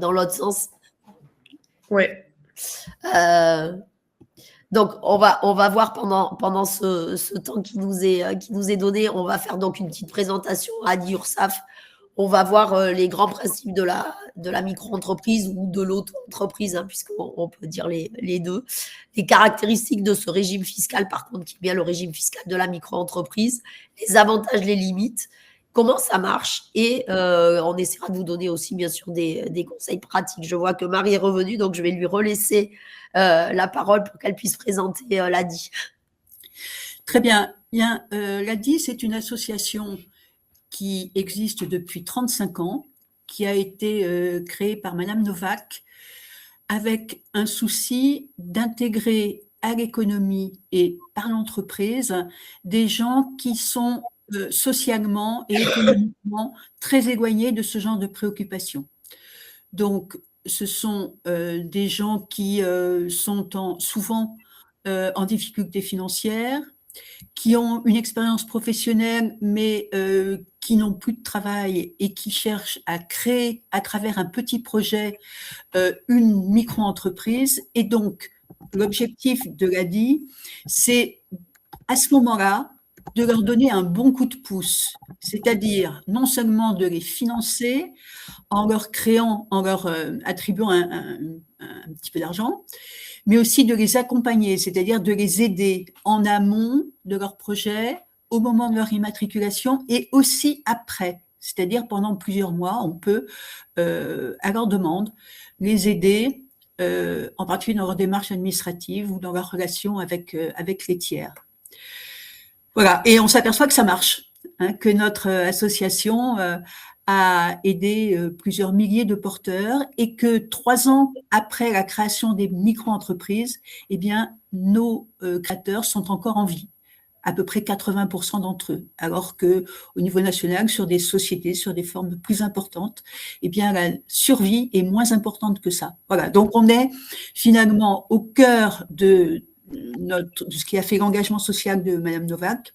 dans l'autre sens. Ouais. Donc, on va voir pendant ce temps qui nous est donné, on va faire donc une petite présentation à l'URSSAF. On va voir les grands principes de la micro-entreprise ou de l'auto-entreprise, hein, puisqu'on peut dire les deux. Les caractéristiques de ce régime fiscal, par contre, qui est bien le régime fiscal de la micro-entreprise, les avantages, les limites, comment ça marche, et on essaiera de vous donner aussi, bien sûr, des conseils pratiques. Je vois que Marie est revenue, donc je vais lui relaisser la parole pour qu'elle puisse présenter l'ADI. Très bien. L'ADI, c'est une association qui existe depuis 35 ans, qui a été créée par Madame Novak, avec un souci d'intégrer à l'économie et par l'entreprise des gens qui sont socialement et économiquement très éloignés de ce genre de préoccupations. Donc, ce sont des gens qui sont souvent en difficulté financière, qui ont une expérience professionnelle, mais qui n'ont plus de travail et qui cherchent à créer, à travers un petit projet, une micro-entreprise. Et donc, l'objectif de l'ADI, c'est à ce moment-là de leur donner un bon coup de pouce, c'est-à-dire non seulement de les financer en leur créant, en leur attribuant un petit peu d'argent, mais aussi de les accompagner, c'est-à-dire de les aider en amont de leur projet, au moment de leur immatriculation et aussi après, c'est-à-dire pendant plusieurs mois, on peut, à leur demande, les aider, en particulier dans leur démarche administrative ou dans leur relation avec les tiers. Voilà, et on s'aperçoit que ça marche, hein, que notre association a aidé plusieurs milliers de porteurs et que 3 ans après la création des micro-entreprises, eh bien, nos créateurs sont encore en vie, à peu près 80% d'entre eux, alors que au niveau national, sur des sociétés, sur des formes plus importantes, eh bien, la survie est moins importante que ça. Voilà, donc on est finalement au cœur de ce qui a fait l'engagement social de Madame Novak.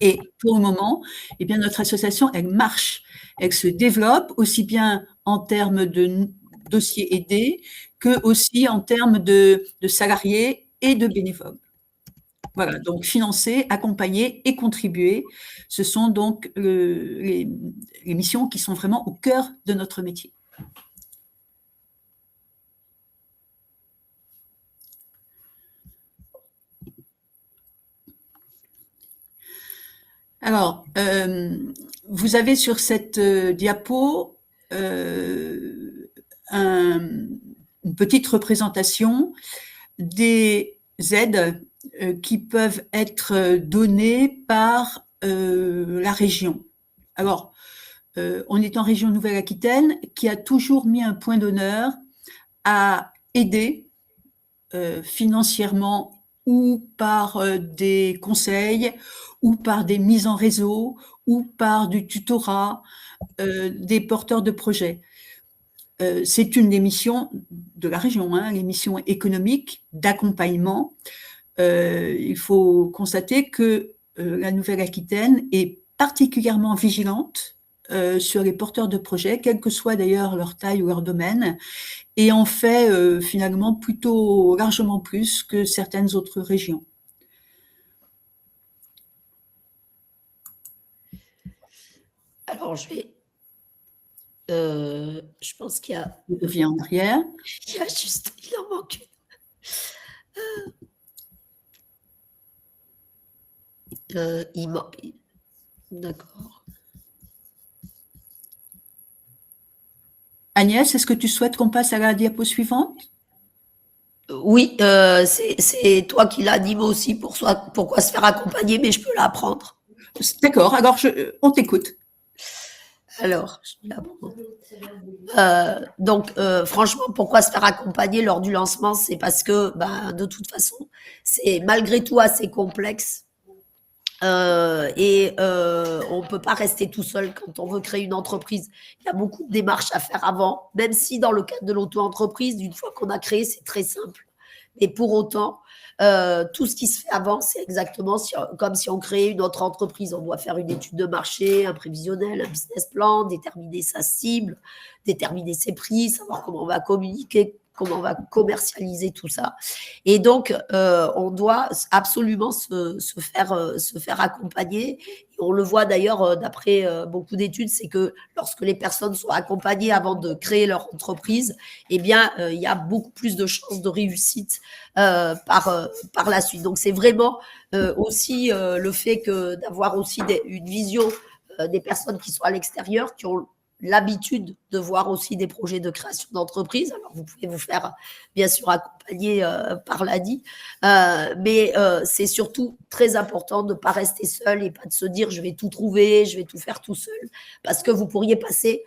Et pour le moment, eh bien, notre association, elle marche, elle se développe aussi bien en termes de dossiers aidés que aussi en termes de salariés et de bénévoles. Voilà, donc financer, accompagner et contribuer, ce sont donc les missions qui sont vraiment au cœur de notre métier. Alors, vous avez sur cette diapo une petite représentation des aides qui peuvent être données par la région. Alors, on est en région Nouvelle-Aquitaine qui a toujours mis un point d'honneur à aider financièrement ou par des conseils, ou par des mises en réseau, ou par du tutorat des porteurs de projets. C'est une des missions de la région, hein, les missions économiques d'accompagnement. Il faut constater que la Nouvelle-Aquitaine est particulièrement vigilante sur les porteurs de projets, quelle que soit d'ailleurs leur taille ou leur domaine, et en fait finalement plutôt largement plus que certaines autres régions. Alors, je pense qu'il y a... Je reviens en arrière. Il en manque une. D'accord. Agnès, est-ce que tu souhaites qu'on passe à la diapo suivante? Oui, c'est toi qui l'anime aussi, pourquoi se faire accompagner, mais je peux l'apprendre. D'accord, alors on t'écoute. Alors, je l'apprends. Donc, franchement, pourquoi se faire accompagner lors du lancement? C'est parce que, de toute façon, c'est malgré tout assez complexe. On ne peut pas rester tout seul quand on veut créer une entreprise. Il y a beaucoup de démarches à faire avant, même si dans le cadre de l'auto-entreprise, une fois qu'on a créé, c'est très simple. Mais pour autant, Tout ce qui se fait avant, c'est exactement comme si on créait une autre entreprise. On doit faire une étude de marché, un prévisionnel, un business plan, déterminer sa cible, déterminer ses prix, savoir comment on va communiquer, comment on va commercialiser tout ça. Et donc, on doit absolument se faire accompagner. Et on le voit d'ailleurs d'après beaucoup d'études, c'est que lorsque les personnes sont accompagnées avant de créer leur entreprise, eh bien, il y a beaucoup plus de chances de réussite par la suite. Donc, c'est vraiment aussi le fait d'avoir aussi une vision des personnes qui sont à l'extérieur, qui ont l'habitude de voir aussi des projets de création d'entreprise. Alors, vous pouvez vous faire, bien sûr, accompagner par l'ADI, mais c'est surtout très important de ne pas rester seul et pas de se dire « je vais tout trouver, je vais tout faire tout seul », parce que vous pourriez passer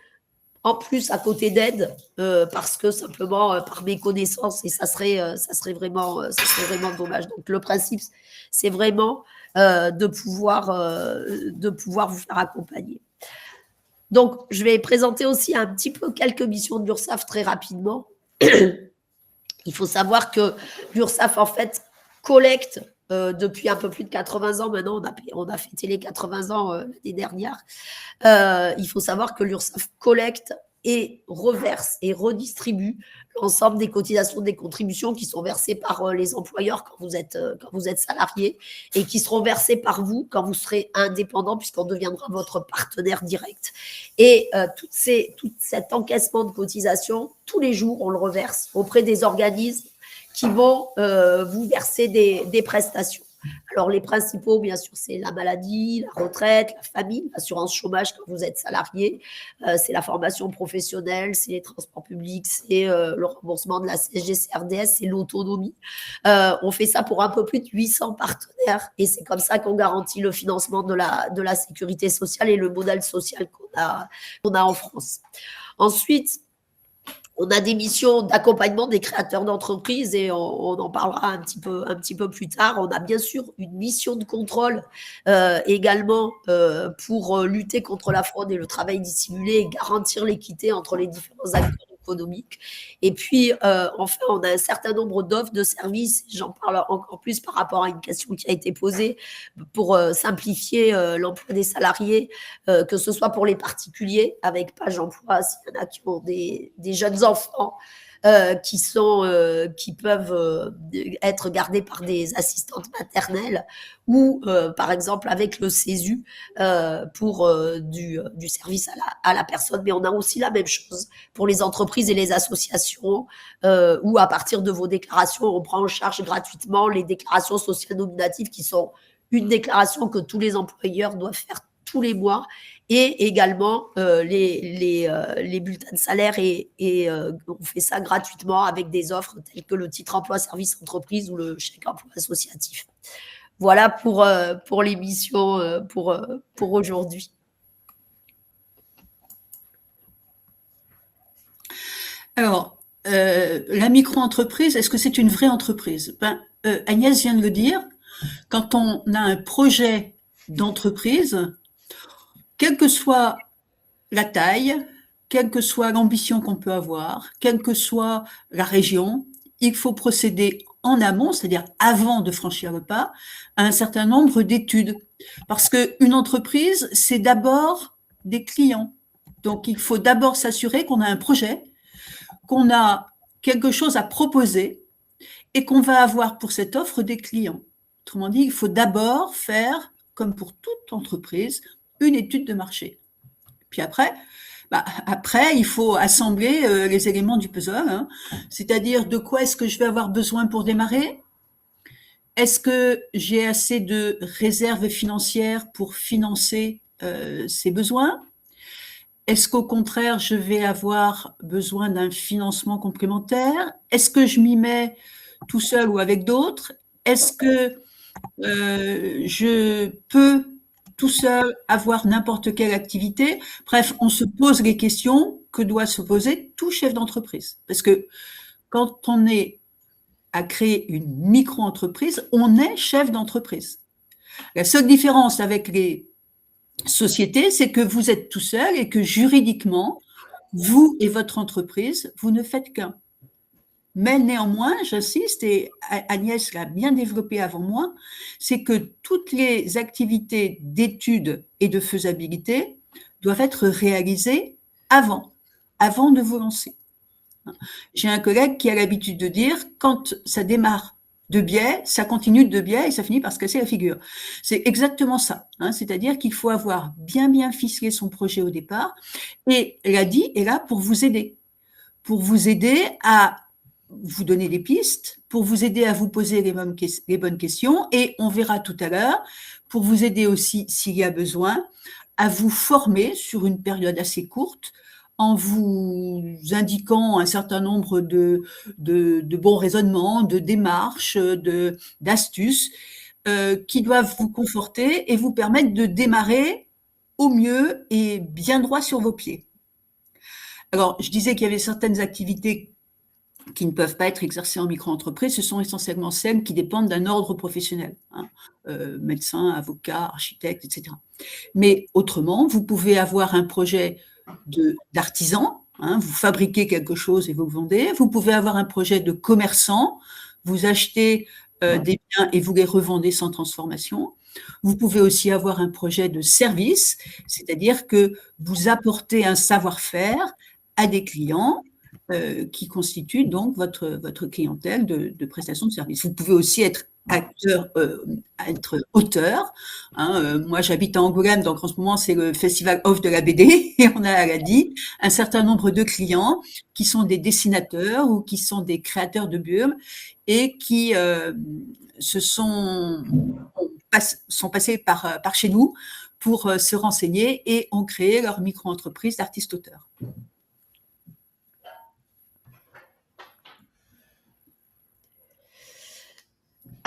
en plus à côté d'aide, parce que simplement par méconnaissance, et ça serait vraiment dommage. Donc, le principe, c'est vraiment de pouvoir vous faire accompagner. Donc, je vais présenter aussi un petit peu quelques missions de l'URSSAF très rapidement. Il faut savoir que l'URSSAF, en fait, collecte depuis un peu plus de 80 ans maintenant. On a fêté les 80 ans l'année dernière. Il faut savoir que l'URSSAF collecte et reverse et redistribue l'ensemble des cotisations, des contributions qui sont versées par les employeurs quand vous êtes salarié et qui seront versées par vous quand vous serez indépendant, puisqu'on deviendra votre partenaire direct. Et tout cet encaissement de cotisations, tous les jours, on le reverse auprès des organismes qui vont vous verser des prestations. Alors, les principaux, bien sûr, c'est la maladie, la retraite, la famille, l'assurance chômage quand vous êtes salarié, c'est la formation professionnelle, c'est les transports publics, c'est le remboursement de la CSG-CRDS, c'est l'autonomie. On fait ça pour un peu plus de 800 partenaires et c'est comme ça qu'on garantit le financement de la sécurité sociale et le modèle social qu'on a en France. Ensuite, on a des missions d'accompagnement des créateurs d'entreprises et on en parlera un petit peu plus tard. On a bien sûr une mission de contrôle également pour lutter contre la fraude et le travail dissimulé et garantir l'équité entre les différents acteurs économiques. Et puis, enfin, on a un certain nombre d'offres de services. J'en parle encore plus par rapport à une question qui a été posée pour simplifier l'emploi des salariés, que ce soit pour les particuliers avec Page Emploi, s'il y en a qui ont des jeunes enfants qui peuvent être gardés par des assistantes maternelles ou par exemple avec le CESU pour du service à la personne. Mais on a aussi la même chose pour les entreprises et les associations où à partir de vos déclarations, on prend en charge gratuitement les déclarations sociales nominatives qui sont une déclaration que tous les employeurs doivent faire tous les mois et également les bulletins de salaire et on fait ça gratuitement avec des offres telles que le titre emploi service entreprise ou le chèque emploi associatif. Voilà pour les missions pour aujourd'hui. Alors, la micro-entreprise, est-ce que c'est une vraie entreprise? Agnès vient de le dire, quand on a un projet d'entreprise, quelle que soit la taille, quelle que soit l'ambition qu'on peut avoir, quelle que soit la région, il faut procéder en amont, c'est-à-dire avant de franchir le pas, à un certain nombre d'études. Parce qu'une entreprise, c'est d'abord des clients. Donc, il faut d'abord s'assurer qu'on a un projet, qu'on a quelque chose à proposer et qu'on va avoir pour cette offre des clients. Autrement dit, il faut d'abord faire, comme pour toute entreprise, une étude de marché. Puis après, il faut assembler les éléments du puzzle, hein. C'est-à-dire de quoi est-ce que je vais avoir besoin pour démarrer? Est-ce que j'ai assez de réserves financières pour financer ces besoins? Est-ce qu'au contraire, je vais avoir besoin d'un financement complémentaire? Est-ce que je m'y mets tout seul ou avec d'autres? Est-ce que je peux tout seul avoir n'importe quelle activité? Bref, on se pose les questions que doit se poser tout chef d'entreprise. Parce que quand on est à créer une micro-entreprise, on est chef d'entreprise. La seule différence avec les sociétés, c'est que vous êtes tout seul et que juridiquement, vous et votre entreprise, vous ne faites qu'un. Mais néanmoins, j'insiste, et Agnès l'a bien développé avant moi, c'est que toutes les activités d'études et de faisabilité doivent être réalisées avant de vous lancer. J'ai un collègue qui a l'habitude de dire, quand ça démarre de biais, ça continue de biais et ça finit par se casser la figure. C'est exactement ça, hein, c'est-à-dire qu'il faut avoir bien ficelé son projet au départ, et l'ADI est là pour vous aider à vous donner des pistes, pour vous aider à vous poser les bonnes questions, et on verra tout à l'heure, pour vous aider aussi, s'il y a besoin, à vous former sur une période assez courte, en vous indiquant un certain nombre de bons raisonnements, de démarches, d'astuces, qui doivent vous conforter et vous permettre de démarrer au mieux et bien droit sur vos pieds. Alors, je disais qu'il y avait certaines activités qui ne peuvent pas être exercées en micro-entreprise, ce sont essentiellement celles qui dépendent d'un ordre professionnel, hein, médecin, avocat, architecte, etc. Mais autrement, vous pouvez avoir un projet d'artisan, hein, vous fabriquez quelque chose et vous le vendez. Vous pouvez avoir un projet de commerçant, vous achetez des biens et vous les revendez sans transformation. Vous pouvez aussi avoir un projet de service, c'est-à-dire que vous apportez un savoir-faire à des clients qui constituent donc votre clientèle de prestation de service. Vous pouvez aussi être auteur. Hein, moi, j'habite à Angoulême, donc en ce moment, c'est le Festival Off de la BD, et on a à l'ADI un certain nombre de clients qui sont des dessinateurs ou qui sont des créateurs de bulles et qui sont passés par chez nous pour se renseigner et ont créé leur micro-entreprise d'artistes-auteurs.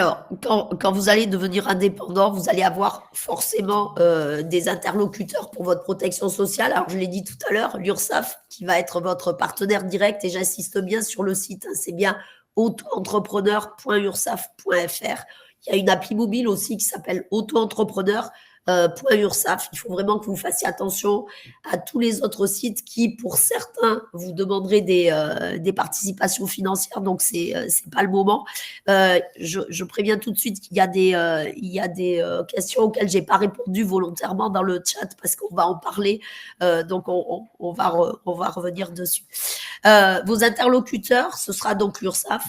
Alors, quand vous allez devenir indépendant, vous allez avoir forcément des interlocuteurs pour votre protection sociale. Alors, je l'ai dit tout à l'heure, l'URSSAF, qui va être votre partenaire direct, et j'insiste bien sur le site, hein, c'est bien auto-entrepreneur.ursaf.fr. Il y a une appli mobile aussi qui s'appelle auto-entrepreneur.ursaf. Il faut vraiment que vous fassiez attention à tous les autres sites qui, pour certains, vous demanderaient des participations financières, donc c'est pas le moment. Je préviens tout de suite qu'il y a des questions auxquelles j'ai pas répondu volontairement dans le chat parce qu'on va en parler, donc on va revenir dessus. Vos interlocuteurs, ce sera donc l'URSSAF,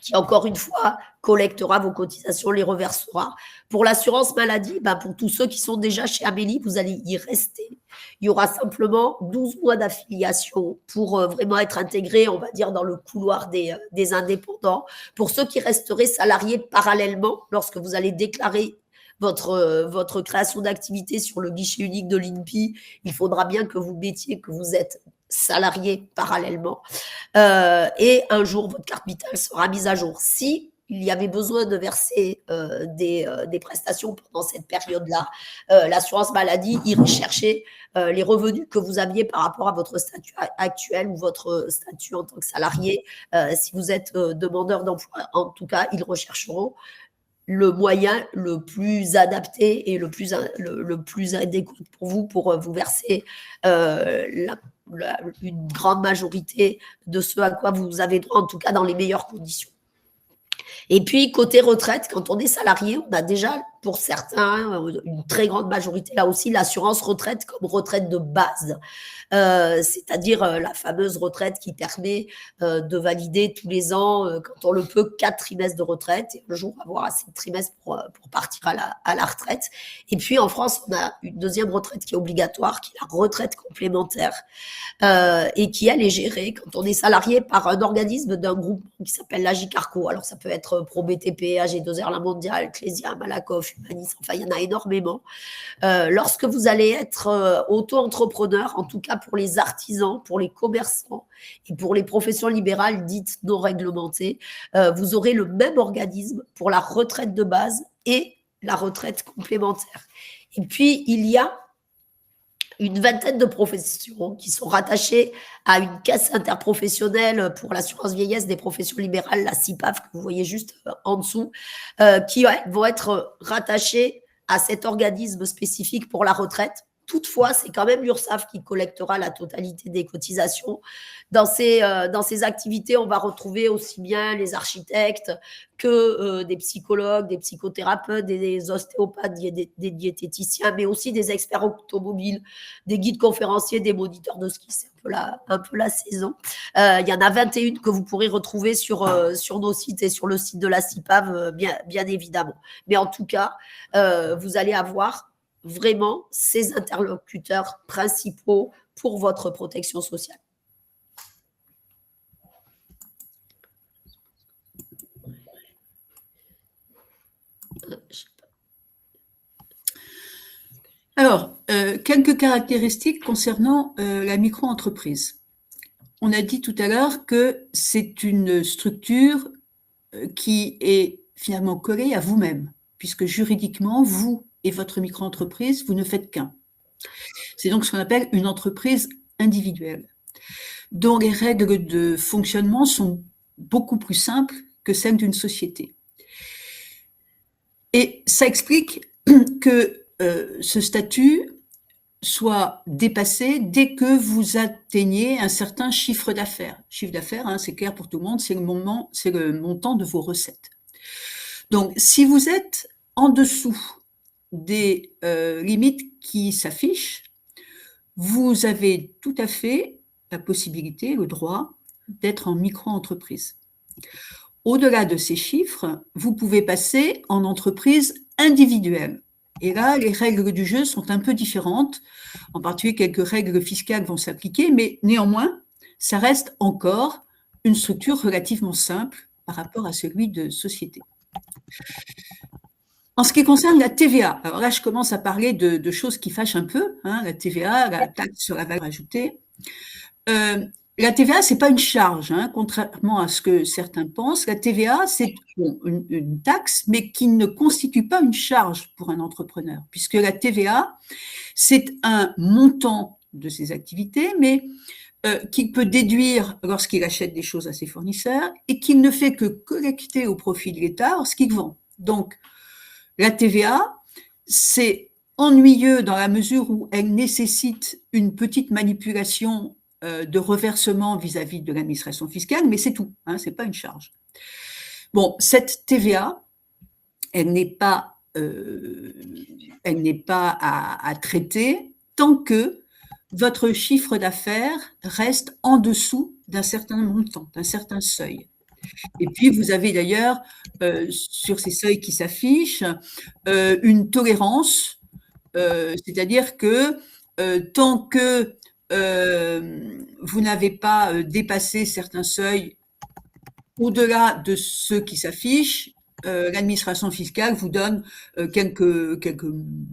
qui, encore une fois, collectera vos cotisations, les reversera. Pour l'assurance maladie, pour tous ceux qui sont déjà chez Amélie, vous allez y rester. Il y aura simplement 12 mois d'affiliation pour vraiment être intégré, on va dire, dans le couloir des indépendants. Pour ceux qui resteraient salariés parallèlement, lorsque vous allez déclarer votre création d'activité sur le guichet unique de l'INPI, il faudra bien que vous mettiez que vous êtes salarié parallèlement. Et un jour, votre carte vitale sera mise à jour. Si il y avait besoin de verser des prestations pendant cette période-là, l'assurance maladie irait chercher les revenus que vous aviez par rapport à votre statut actuel ou votre statut en tant que salarié. Si vous êtes demandeur d'emploi, en tout cas, ils rechercheront le moyen le plus adapté et le plus adéquat pour vous verser une grande majorité de ce à quoi vous avez droit, en tout cas dans les meilleures conditions. Et puis, côté retraite, quand on est salarié, on a déjà, pour certains, une très grande majorité, là aussi, l'assurance retraite comme retraite de base. C'est-à-dire la fameuse retraite qui permet de valider tous les ans, quand on le peut, 4 trimestres de retraite et un jour avoir assez de trimestres pour partir à la retraite. Et puis, en France, on a une deuxième retraite qui est obligatoire, qui est la retraite complémentaire et qui, elle, est gérée quand on est salarié par un organisme d'un groupe qui s'appelle l'AGICARCO. Alors, ça peut être ProBTP, AG2R, La Mondiale, Clésia, Malakoff, Humanis, enfin, il y en a énormément. Lorsque vous allez être auto-entrepreneur, en tout cas pour les artisans, pour les commerçants et pour les professions libérales dites non réglementées, vous aurez le même organisme pour la retraite de base et la retraite complémentaire. Et puis, il y a une vingtaine de professions qui sont rattachées à une caisse interprofessionnelle pour l'assurance vieillesse des professions libérales, la CIPAF, que vous voyez juste en dessous, qui vont être rattachées à cet organisme spécifique pour la retraite. Toutefois, c'est quand même l'URSSAF qui collectera la totalité des cotisations. Dans ces activités, on va retrouver aussi bien les architectes que des psychologues, des psychothérapeutes, des ostéopathes, des diététiciens, mais aussi des experts automobiles, des guides conférenciers, des moniteurs de ski. C'est un peu la saison. Il y en a 21 que vous pourrez retrouver sur nos sites et sur le site de la CIPAV, bien évidemment. Mais en tout cas, vous allez avoir vraiment ces interlocuteurs principaux pour votre protection sociale. Alors, quelques caractéristiques concernant la micro-entreprise. On a dit tout à l'heure que c'est une structure qui est finalement collée à vous-même, puisque juridiquement, vous et votre micro-entreprise, vous ne faites qu'un. C'est donc ce qu'on appelle une entreprise individuelle, dont les règles de fonctionnement sont beaucoup plus simples que celles d'une société. Et ça explique que ce statut soit dépassé dès que vous atteignez un certain chiffre d'affaires. Chiffre d'affaires, hein, c'est clair pour tout le monde, c'est le montant de vos recettes. Donc, si vous êtes en dessous des limites qui s'affichent, vous avez tout à fait la possibilité, le droit d'être en micro-entreprise. Au-delà de ces chiffres, vous pouvez passer en entreprise individuelle. Et là, les règles du jeu sont un peu différentes. En particulier, quelques règles fiscales vont s'appliquer, mais néanmoins, ça reste encore une structure relativement simple par rapport à celui de société. En ce qui concerne la TVA, alors là, je commence à parler de choses qui fâchent un peu, hein, la TVA, la taxe sur la valeur ajoutée. La TVA, c'est pas une charge, hein, contrairement à ce que certains pensent. La TVA, c'est une taxe, mais qui ne constitue pas une charge pour un entrepreneur, puisque la TVA, c'est un montant de ses activités, mais qu'il peut déduire lorsqu'il achète des choses à ses fournisseurs et qu'il ne fait que collecter au profit de l'État lorsqu'il vend. Donc, la TVA, c'est ennuyeux dans la mesure où elle nécessite une petite manipulation de reversement vis-à-vis de l'administration fiscale, mais c'est tout, hein, c'est pas une charge. Bon, cette TVA, elle n'est pas à traiter tant que votre chiffre d'affaires reste en dessous d'un certain montant, d'un certain seuil. Et puis, vous avez d'ailleurs, sur ces seuils qui s'affichent, une tolérance, c'est-à-dire que tant que vous n'avez pas dépassé certains seuils au-delà de ceux qui s'affichent, l'administration fiscale vous donne quelques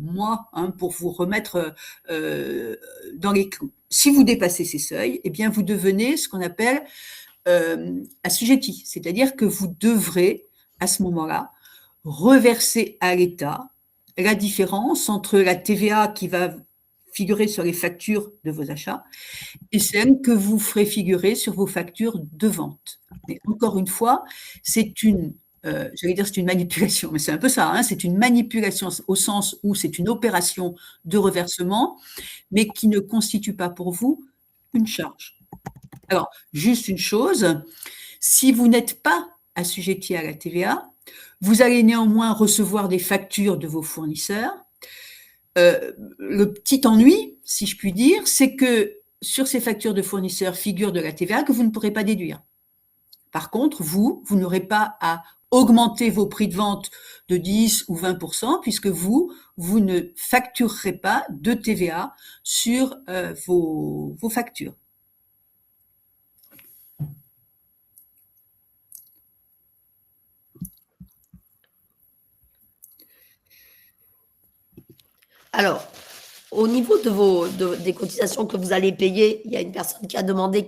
mois, hein, pour vous remettre dans les clous. Si vous dépassez ces seuils, eh bien, vous devenez ce qu'on appelle assujetti, c'est-à-dire que vous devrez, à ce moment-là, reverser à l'État la différence entre la TVA qui va figurer sur les factures de vos achats et celle que vous ferez figurer sur vos factures de vente. Mais encore une fois, c'est une manipulation, mais c'est un peu ça, hein, c'est une manipulation au sens où c'est une opération de reversement, mais qui ne constitue pas pour vous une charge. Alors, juste une chose, si vous n'êtes pas assujetti à la TVA, vous allez néanmoins recevoir des factures de vos fournisseurs. Le petit ennui, si je puis dire, c'est que sur ces factures de fournisseurs figure de la TVA que vous ne pourrez pas déduire. Par contre, vous n'aurez pas à augmenter vos prix de vente de 10 ou 20%, puisque vous ne facturerez pas de TVA sur vos factures. Alors, au niveau des cotisations que vous allez payer, il y a une personne qui a demandé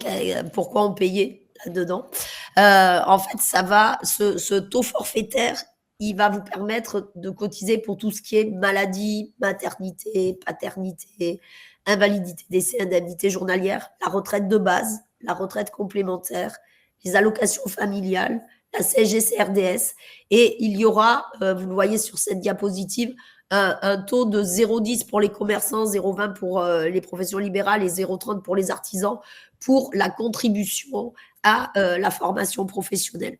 pourquoi on payait là-dedans. En fait, ce taux forfaitaire, il va vous permettre de cotiser pour tout ce qui est maladie, maternité, paternité, invalidité, décès, indemnité journalière, la retraite de base, la retraite complémentaire, les allocations familiales, la CSG-CRDS, et il y aura, vous le voyez sur cette diapositive, un taux de 0,10 pour les commerçants, 0,20 pour les professions libérales et 0,30 pour les artisans pour la contribution à la formation professionnelle.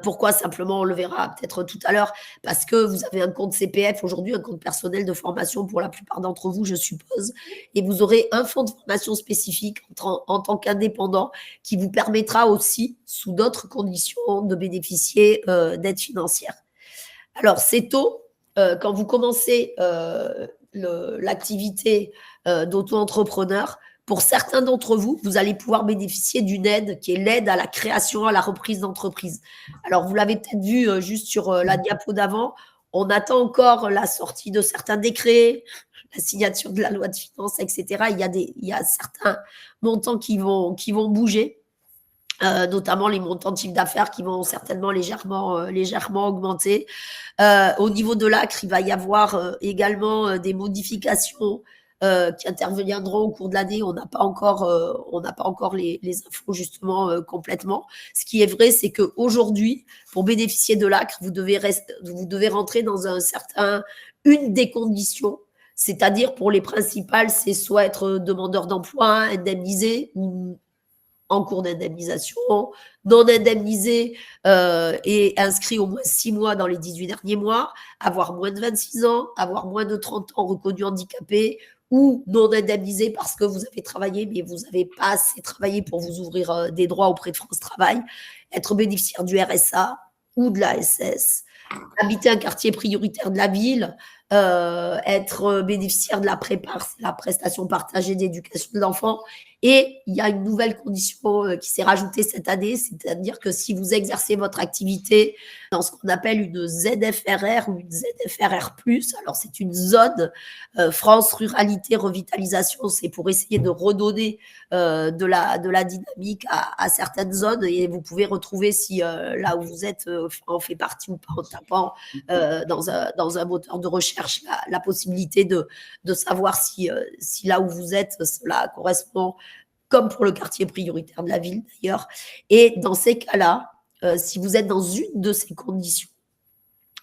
Pourquoi? Simplement, on le verra peut-être tout à l'heure, parce que vous avez un compte CPF aujourd'hui, un compte personnel de formation pour la plupart d'entre vous, je suppose, et vous aurez un fonds de formation spécifique en tant qu'indépendant qui vous permettra aussi, sous d'autres conditions, de bénéficier d'aides financières. Alors, ces taux, quand vous commencez l'activité d'auto-entrepreneur, pour certains d'entre vous, vous allez pouvoir bénéficier d'une aide qui est l'aide à la création, à la reprise d'entreprise. Alors, vous l'avez peut-être vu juste sur la diapo d'avant, on attend encore la sortie de certains décrets, la signature de la loi de finances, etc. Il y a certains montants qui vont bouger. Notamment les montants de chiffre d'affaires qui vont certainement légèrement augmenter. Au niveau de l'ACRE, il va y avoir également des modifications qui interviendront au cours de l'année. On n'a pas encore les infos justement complètement. Ce qui est vrai, c'est qu'aujourd'hui, pour bénéficier de l'ACRE, vous devez rentrer dans une des conditions. C'est-à-dire pour les principales, c'est soit être demandeur d'emploi, indemnisé ou en cours d'indemnisation, non indemnisé et inscrit au moins 6 mois dans les 18 derniers mois, avoir moins de 26 ans, avoir moins de 30 ans reconnu handicapé ou non indemnisé parce que vous avez travaillé mais vous n'avez pas assez travaillé pour vous ouvrir des droits auprès de France Travail, être bénéficiaire du RSA ou de l'ASS, habiter un quartier prioritaire de la ville, être bénéficiaire de la PREPAR, c'est la prestation partagée d'éducation de l'enfant. Et il y a une nouvelle condition qui s'est rajoutée cette année, c'est-à-dire que si vous exercez votre activité dans ce qu'on appelle une ZFRR ou une ZFRR+, alors c'est une zone France Ruralité Revitalisation, c'est pour essayer de redonner de la dynamique à certaines zones, et vous pouvez retrouver si là où vous êtes en fait partie ou pas en tapant dans un moteur de recherche la possibilité de savoir si là où vous êtes, cela correspond, comme pour le quartier prioritaire de la ville d'ailleurs. Et dans ces cas-là, si vous êtes dans une de ces conditions,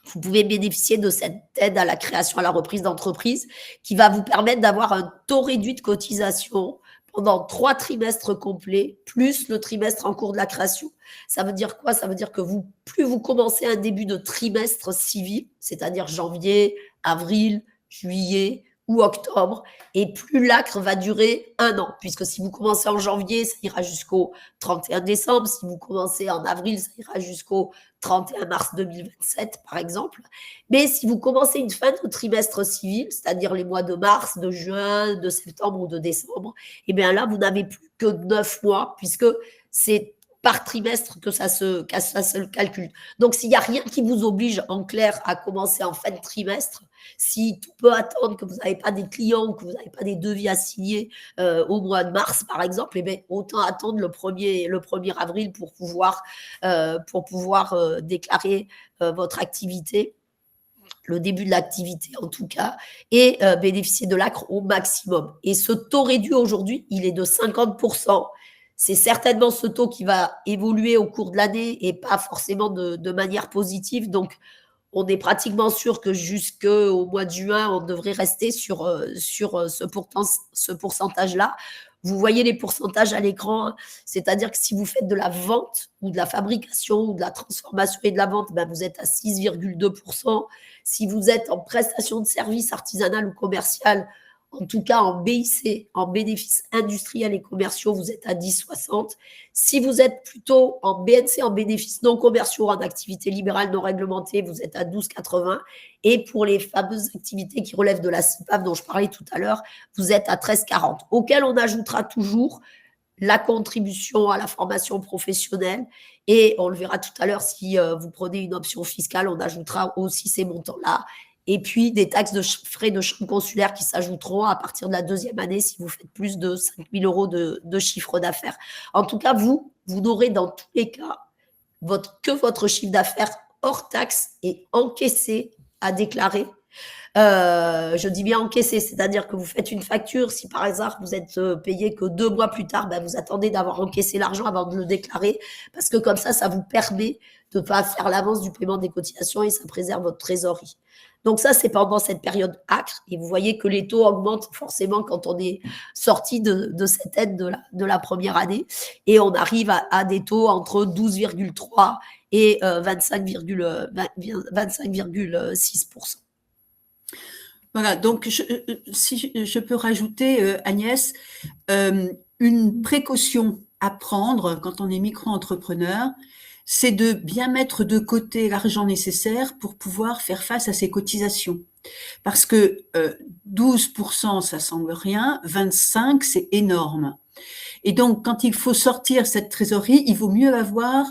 vous pouvez bénéficier de cette aide à la création, à la reprise d'entreprise qui va vous permettre d'avoir un taux réduit de cotisation pendant 3 trimestres complets, plus le trimestre en cours de la création. Ça veut dire quoi? Ça veut dire que plus vous commencez un début de trimestre civil, c'est-à-dire janvier, avril, juillet ou octobre, et plus l'ACRE va durer 1 an, puisque si vous commencez en janvier, ça ira jusqu'au 31 décembre, si vous commencez en avril, ça ira jusqu'au 31 mars 2027, par exemple. Mais si vous commencez une fin de trimestre civil, c'est-à-dire les mois de mars, de juin, de septembre ou de décembre, et bien là, vous n'avez plus que 9 mois, puisque c'est par trimestre que ça se calcule. Donc, s'il n'y a rien qui vous oblige, en clair, à commencer en fin de trimestre, si tout peut attendre, que vous n'avez pas des clients ou que vous n'avez pas des devis à signer au mois de mars, par exemple, eh bien, autant attendre le 1er avril pour pouvoir déclarer votre activité, le début de l'activité en tout cas, et bénéficier de l'ACRE au maximum. Et ce taux réduit aujourd'hui, il est de 50%. C'est certainement ce taux qui va évoluer au cours de l'année et pas forcément de manière positive. Donc, on est pratiquement sûr que jusqu'au mois de juin, on devrait rester sur ce pourcentage-là. Vous voyez les pourcentages à l'écran, hein. C'est-à-dire que si vous faites de la vente ou de la fabrication ou de la transformation et de la vente, ben vous êtes à 6,2%. Si vous êtes en prestation de services artisanales ou commerciales, en tout cas en BIC, en bénéfices industriels et commerciaux, vous êtes à 10,60. Si vous êtes plutôt en BNC, en bénéfices non commerciaux, en activité libérale non réglementée, vous êtes à 12,80. Et pour les fameuses activités qui relèvent de la CIPAV dont je parlais tout à l'heure, vous êtes à 13,40, auquel on ajoutera toujours la contribution à la formation professionnelle. Et on le verra tout à l'heure, si vous prenez une option fiscale, on ajoutera aussi ces montants-là. Et puis des taxes de frais de chambre consulaire qui s'ajouteront à partir de la 2e année si vous faites plus de 5 000 € de chiffre d'affaires. En tout cas, vous n'aurez dans tous les cas que votre chiffre d'affaires hors taxe et encaissé à déclarer Je dis bien encaisser, c'est-à-dire que vous faites une facture, si par exemple vous êtes payé que 2 mois plus tard, ben vous attendez d'avoir encaissé l'argent avant de le déclarer, parce que comme ça vous permet de ne pas faire l'avance du paiement des cotisations et ça préserve votre trésorerie. Donc ça, c'est pendant cette période âcre. Et vous voyez que les taux augmentent forcément quand on est sorti de cette aide de la première année. Et on arrive à des taux entre 12,3 et 25,6%. Voilà, donc si je peux rajouter, Agnès, une précaution à prendre quand on est micro-entrepreneur, c'est de bien mettre de côté l'argent nécessaire pour pouvoir faire face à ses cotisations. Parce que 12%, ça semble rien, 25%, c'est énorme. Et donc, quand il faut sortir cette trésorerie, il vaut mieux l'avoir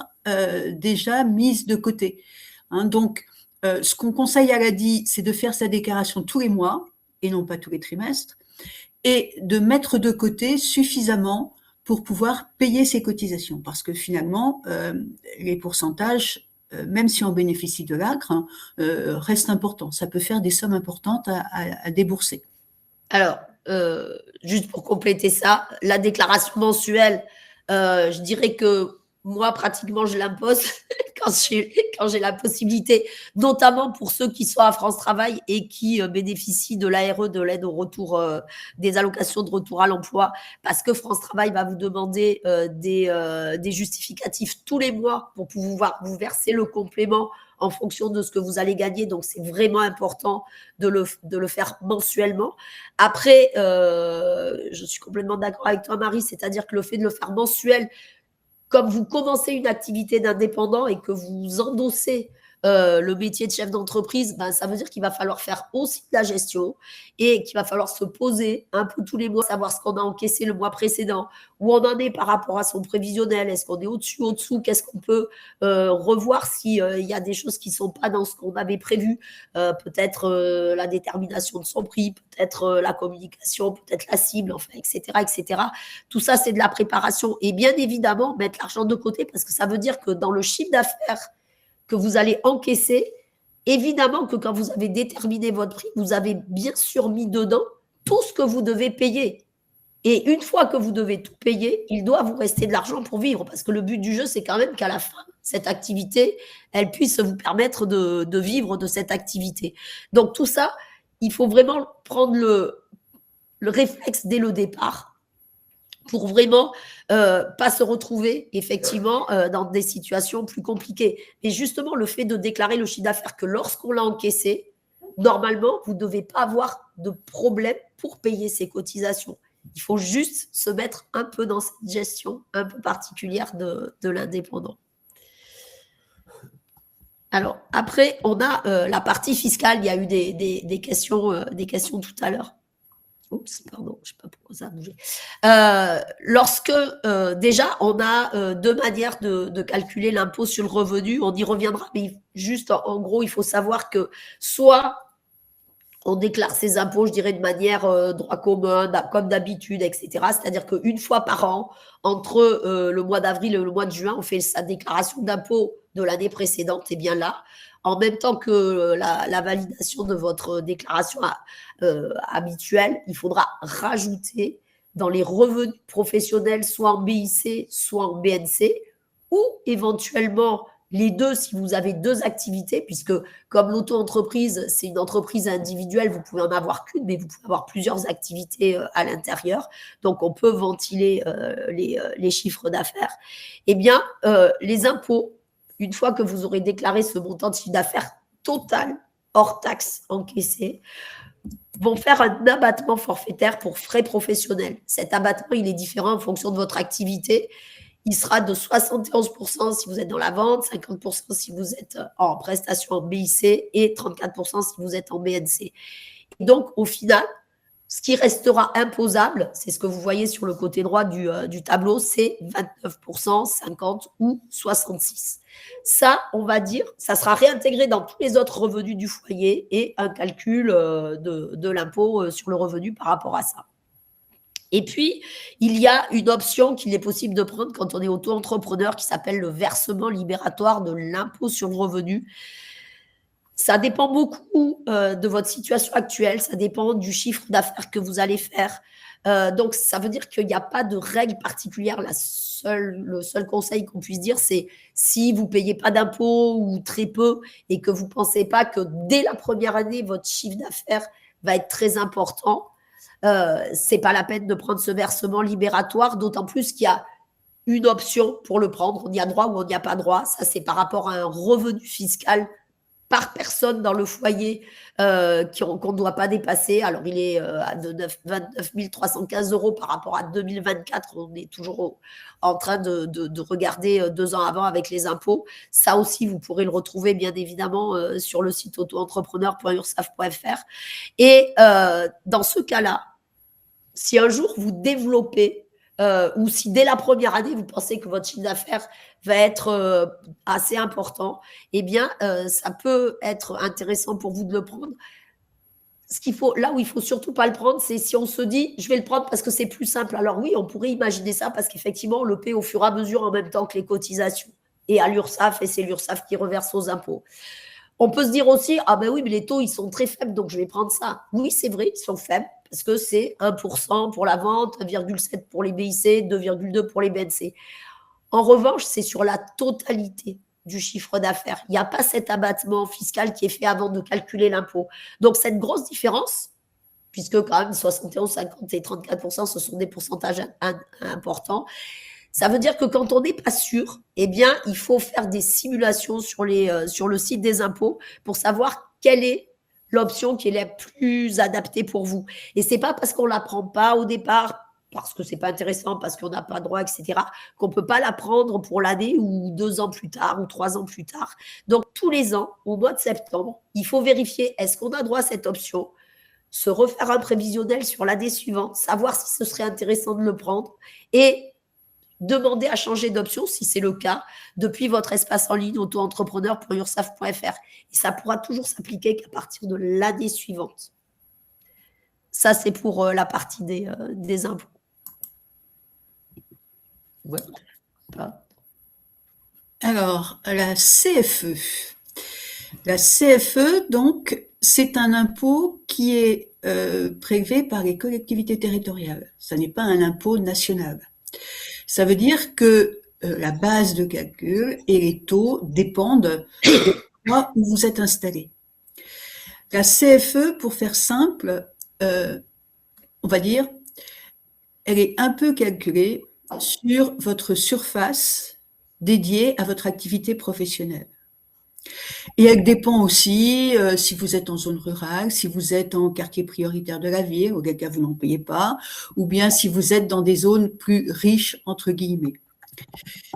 déjà mise de côté. Hein, donc, ce qu'on conseille à l'ADI, c'est de faire sa déclaration tous les mois, et non pas tous les trimestres, et de mettre de côté suffisamment pour pouvoir payer ses cotisations. Parce que finalement, les pourcentages, même si on bénéficie de l'ACRE, restent importants. Ça peut faire des sommes importantes à débourser. Alors, juste pour compléter ça, la déclaration mensuelle, je dirais que moi, pratiquement, je l'impose quand j'ai la possibilité, notamment pour ceux qui sont à France Travail et qui bénéficient de l'ARE, de l'aide au retour, des allocations de retour à l'emploi, parce que France Travail va vous demander des justificatifs tous les mois pour pouvoir vous verser le complément en fonction de ce que vous allez gagner. Donc, c'est vraiment important de le faire mensuellement. Après, je suis complètement d'accord avec toi, Marie, c'est-à-dire que le fait de le faire mensuel, comme vous commencez une activité d'indépendant et que vous endossez le métier de chef d'entreprise, ben, ça veut dire qu'il va falloir faire aussi de la gestion et qu'il va falloir se poser un peu tous les mois, savoir ce qu'on a encaissé le mois précédent, où on en est par rapport à son prévisionnel, est-ce qu'on est au-dessus, au-dessous, qu'est-ce qu'on peut revoir s'il y a des choses qui ne sont pas dans ce qu'on avait prévu, peut-être la détermination de son prix, peut-être la communication, peut-être la cible, enfin, etc., etc. Tout ça, c'est de la préparation. Et bien évidemment, mettre l'argent de côté parce que ça veut dire que dans le chiffre d'affaires que vous allez encaisser, évidemment que quand vous avez déterminé votre prix, vous avez bien sûr mis dedans tout ce que vous devez payer. Et une fois que vous devez tout payer, il doit vous rester de l'argent pour vivre. Parce que le but du jeu, c'est quand même qu'à la fin, cette activité, elle puisse vous permettre de vivre de cette activité. Donc tout ça, il faut vraiment prendre le réflexe dès le départ pour vraiment pas se retrouver effectivement dans des situations plus compliquées. Et justement, le fait de déclarer le chiffre d'affaires que lorsqu'on l'a encaissé, normalement, vous ne devez pas avoir de problème pour payer ces cotisations. Il faut juste se mettre un peu dans cette gestion un peu particulière de l'indépendant. Alors, après, on a la partie fiscale. Il y a eu des questions tout à l'heure. Oups, pardon, je ne sais pas pourquoi ça a bougé. Lorsque, déjà, on a deux manières de calculer l'impôt sur le revenu, on y reviendra, mais juste en gros, il faut savoir que soit on déclare ses impôts, je dirais, de manière droit commun, comme d'habitude, etc. C'est-à-dire qu'une fois par an, entre le mois d'avril et le mois de juin, on fait sa déclaration d'impôt de l'année précédente, et bien là, en même temps que la validation de votre déclaration habituelle, il faudra rajouter dans les revenus professionnels, soit en BIC, soit en BNC, ou éventuellement les deux si vous avez deux activités, puisque comme l'auto-entreprise, c'est une entreprise individuelle, vous pouvez en avoir qu'une, mais vous pouvez avoir plusieurs activités à l'intérieur. Donc, on peut ventiler les chiffres d'affaires. Eh bien, les impôts, une fois que vous aurez déclaré ce montant de chiffre d'affaires total, hors taxes encaissées, vont faire un abattement forfaitaire pour frais professionnels. Cet abattement, il est différent en fonction de votre activité. Il sera de 71% si vous êtes dans la vente, 50% si vous êtes en prestation en BIC et 34% si vous êtes en BNC. Et donc, au final, ce qui restera imposable, c'est ce que vous voyez sur le côté droit du tableau, c'est 29%, 50% ou 66%. Ça, on va dire, ça sera réintégré dans tous les autres revenus du foyer et un calcul de l'impôt sur le revenu par rapport à ça. Et puis, il y a une option qu'il est possible de prendre quand on est auto-entrepreneur qui s'appelle le versement libératoire de l'impôt sur le revenu. Ça dépend beaucoup de votre situation actuelle, ça dépend du chiffre d'affaires que vous allez faire. Donc, ça veut dire qu'il n'y a pas de règle particulière. Le seul conseil qu'on puisse dire, c'est si vous ne payez pas d'impôts ou très peu et que vous ne pensez pas que dès la première année, votre chiffre d'affaires va être très important, ce n'est pas la peine de prendre ce versement libératoire, d'autant plus qu'il y a une option pour le prendre. On y a droit ou on n'y a pas droit. Ça, c'est par rapport à un revenu fiscal par personne dans le foyer qu'on ne doit pas dépasser. Alors, il est à 29 315 € par rapport à 2024. On est toujours en train de regarder 2 ans avant avec les impôts. Ça aussi, vous pourrez le retrouver, bien évidemment, sur le site autoentrepreneur.ursaf.fr. Et dans ce cas-là, si un jour vous développez ou si dès la première année, vous pensez que votre chiffre d'affaires va être assez important, eh bien, ça peut être intéressant pour vous de le prendre. Là où il faut surtout pas le prendre, c'est si on se dit, je vais le prendre parce que c'est plus simple. Alors oui, on pourrait imaginer ça parce qu'effectivement, on le paie au fur et à mesure en même temps que les cotisations et à l'URSSAF, et c'est l'URSSAF qui reverse aux impôts. On peut se dire aussi, ah ben oui, mais les taux, ils sont très faibles, donc je vais prendre ça. Oui, c'est vrai, ils sont faibles, parce que c'est 1% pour la vente, 1,7 pour les BIC, 2,2 pour les BNC. En revanche, c'est sur la totalité du chiffre d'affaires. Il n'y a pas cet abattement fiscal qui est fait avant de calculer l'impôt. Donc, cette grosse différence, puisque quand même 71, 50 et 34%, ce sont des pourcentages importants, ça veut dire que quand on n'est pas sûr, eh bien, il faut faire des simulations sur le site des impôts pour savoir quelle est l'option qui est la plus adaptée pour vous. Et c'est pas parce qu'on la prend pas au départ, parce que c'est pas intéressant, parce qu'on n'a pas droit, etc., qu'on peut pas la prendre pour l'année ou 2 ans plus tard ou 3 ans plus tard. Donc, tous les ans, au mois de septembre, il faut vérifier est-ce qu'on a droit à cette option, se refaire un prévisionnel sur l'année suivante, savoir si ce serait intéressant de le prendre et demander à changer d'option, si c'est le cas, depuis votre espace en ligne autoentrepreneur.ursaf.fr. Et ça pourra toujours s'appliquer qu'à partir de l'année suivante. Ça, c'est pour la partie des impôts. Ouais. Alors, la CFE. La CFE, donc, c'est un impôt qui est prélevé par les collectivités territoriales. Ça n'est pas un impôt national. Ça veut dire que la base de calcul et les taux dépendent de l'endroit où vous êtes installé. La CFE, pour faire simple, on va dire, elle est un peu calculée sur votre surface dédiée à votre activité professionnelle. Et elle dépend aussi si vous êtes en zone rurale, si vous êtes en quartier prioritaire de la ville, auquel cas vous n'en payez pas, ou bien si vous êtes dans des zones plus riches, entre guillemets.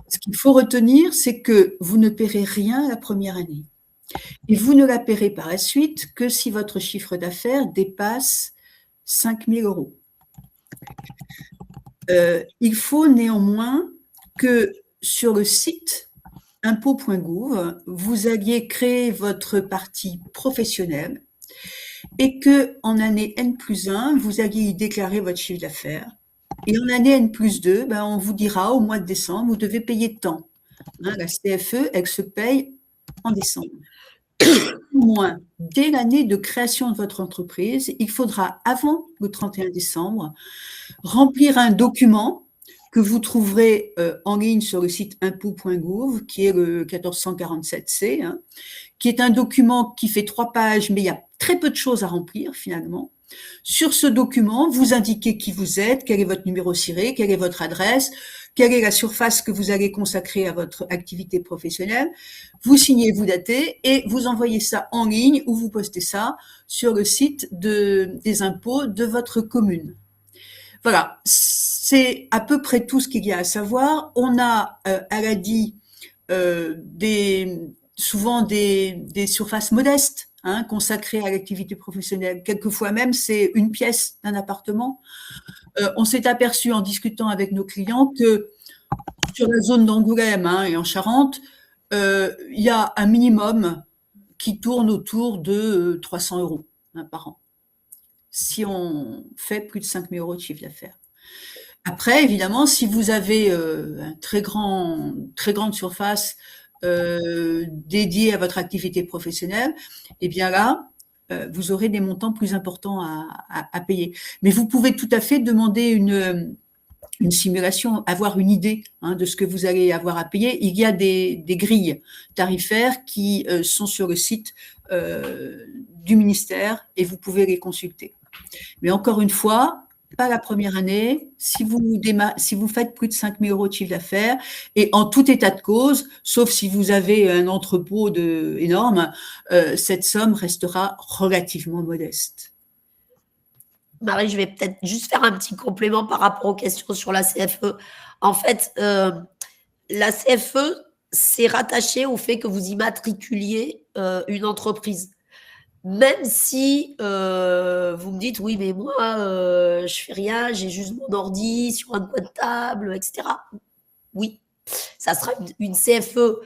Ce qu'il faut retenir, c'est que vous ne paierez rien la première année. Et vous ne la paierez par la suite que si votre chiffre d'affaires dépasse 5 000 €. Il faut néanmoins que sur le site impôts.gouv, vous alliez créer votre partie professionnelle et que en année N+1, vous alliez y déclarer votre chiffre d'affaires. Et en année N+2, on vous dira au mois de décembre, vous devez payer tant. La CFE, elle se paye en décembre. Au moins, dès l'année de création de votre entreprise, il faudra, avant le 31 décembre, remplir un document que vous trouverez en ligne sur le site impôts.gouv, qui est le 1447C, qui est un document qui fait 3 pages, mais il y a très peu de choses à remplir finalement. Sur ce document, vous indiquez qui vous êtes, quel est votre numéro ciré, quelle est votre adresse, quelle est la surface que vous allez consacrer à votre activité professionnelle. Vous signez, vous datez et vous envoyez ça en ligne ou vous postez ça sur le site des impôts de votre commune. Voilà, c'est à peu près tout ce qu'il y a à savoir. On a, elle a dit, souvent des surfaces modestes consacrées à l'activité professionnelle. Quelquefois même, c'est une pièce d'un appartement. On s'est aperçu en discutant avec nos clients que sur la zone d'Angoulême et en Charente, il y a un minimum qui tourne autour de 300 € par an, si on fait plus de 5 000 € de chiffre d'affaires. Après, évidemment, si vous avez une très grande surface dédiés à votre activité professionnelle, eh bien là, vous aurez des montants plus importants à payer. Mais vous pouvez tout à fait demander une simulation, avoir une idée de ce que vous allez avoir à payer. Il y a des grilles tarifaires qui sont sur le site du ministère et vous pouvez les consulter. Mais encore une fois, pas la première année, si vous faites plus de 5 000 € de chiffre d'affaires, et en tout état de cause, sauf si vous avez un entrepôt énorme, cette somme restera relativement modeste. Marie, je vais peut-être juste faire un petit complément par rapport aux questions sur la CFE. En fait, la CFE, c'est rattaché au fait que vous immatriculiez une entreprise. Même si vous me dites, oui, mais moi, je fais rien, j'ai juste mon ordi sur un coin de table, etc. Oui, ça sera une CFE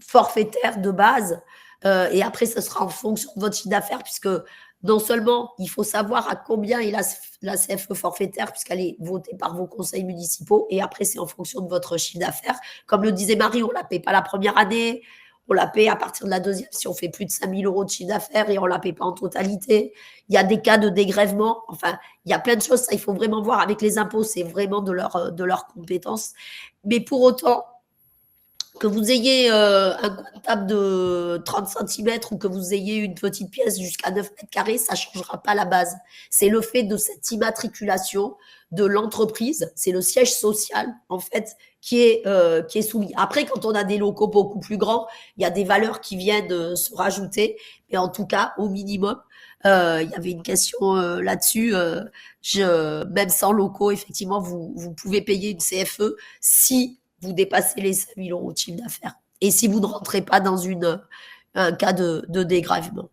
forfaitaire de base. Et après, ce sera en fonction de votre chiffre d'affaires, puisque non seulement il faut savoir à combien est la CFE forfaitaire, puisqu'elle est votée par vos conseils municipaux, et après, c'est en fonction de votre chiffre d'affaires. Comme le disait Marie, on ne la paie pas la première année, on la paie à partir de la deuxième si on fait plus de 5 000 € de chiffre d'affaires et on ne la paie pas en totalité. Il y a des cas de dégrèvement. Enfin, il y a plein de choses. Ça, il faut vraiment voir avec les impôts. C'est vraiment de leur compétence. Mais pour autant, que vous ayez un coin de table de 30 cm ou que vous ayez une petite pièce jusqu'à 9 mètres carrés, ça ne changera pas la base. C'est le fait de cette immatriculation de l'entreprise, c'est le siège social, en fait, qui est soumis. Après, quand on a des locaux beaucoup plus grands, il y a des valeurs qui viennent se rajouter. Mais en tout cas, au minimum, il y avait une question là-dessus. Même sans locaux, effectivement, vous pouvez payer une CFE si vous dépassez les 5 000 € de chiffre d'affaires. Et si vous ne rentrez pas dans un cas de dégrèvement.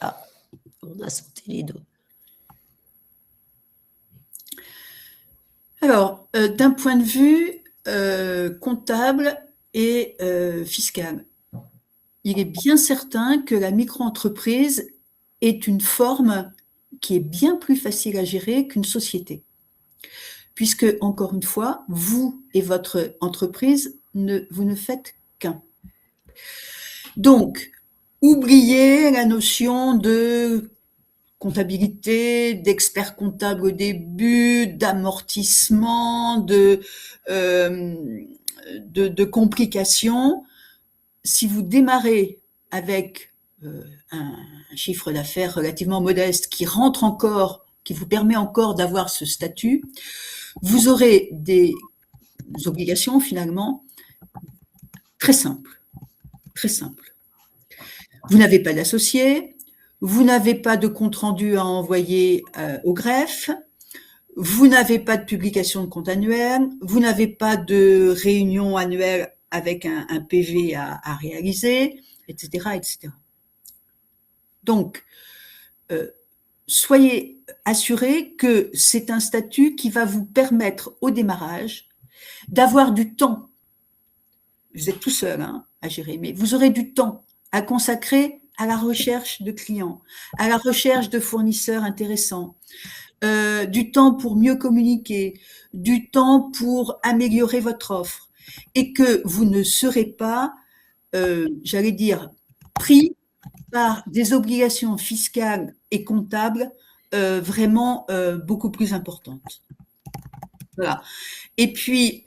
Ah, on a sauté les deux. Alors, d'un point de vue comptable et fiscal, il est bien certain que la micro-entreprise est une forme qui est bien plus facile à gérer qu'une société. Puisque, encore une fois, vous et votre entreprise, vous ne faites qu'un. Donc, oubliez la notion de comptabilité, d'expert comptable au début, d'amortissement, de complications. Si vous démarrez avec un chiffre d'affaires relativement modeste qui rentre encore, qui vous permet encore d'avoir ce statut, vous aurez des obligations finalement très simples, très simples. Vous n'avez pas d'associé, vous n'avez pas de compte-rendu à envoyer au greffe, vous n'avez pas de publication de compte annuel, vous n'avez pas de réunion annuelle avec un PV à réaliser, etc., etc. Donc, soyez assurés que c'est un statut qui va vous permettre au démarrage d'avoir du temps. Vous êtes tout seul à gérer, mais vous aurez du temps à consacrer à la recherche de clients, à la recherche de fournisseurs intéressants, du temps pour mieux communiquer, du temps pour améliorer votre offre, et que vous ne serez pas, j'allais dire, pris par des obligations fiscales et comptables vraiment beaucoup plus importantes. Voilà. Et puis,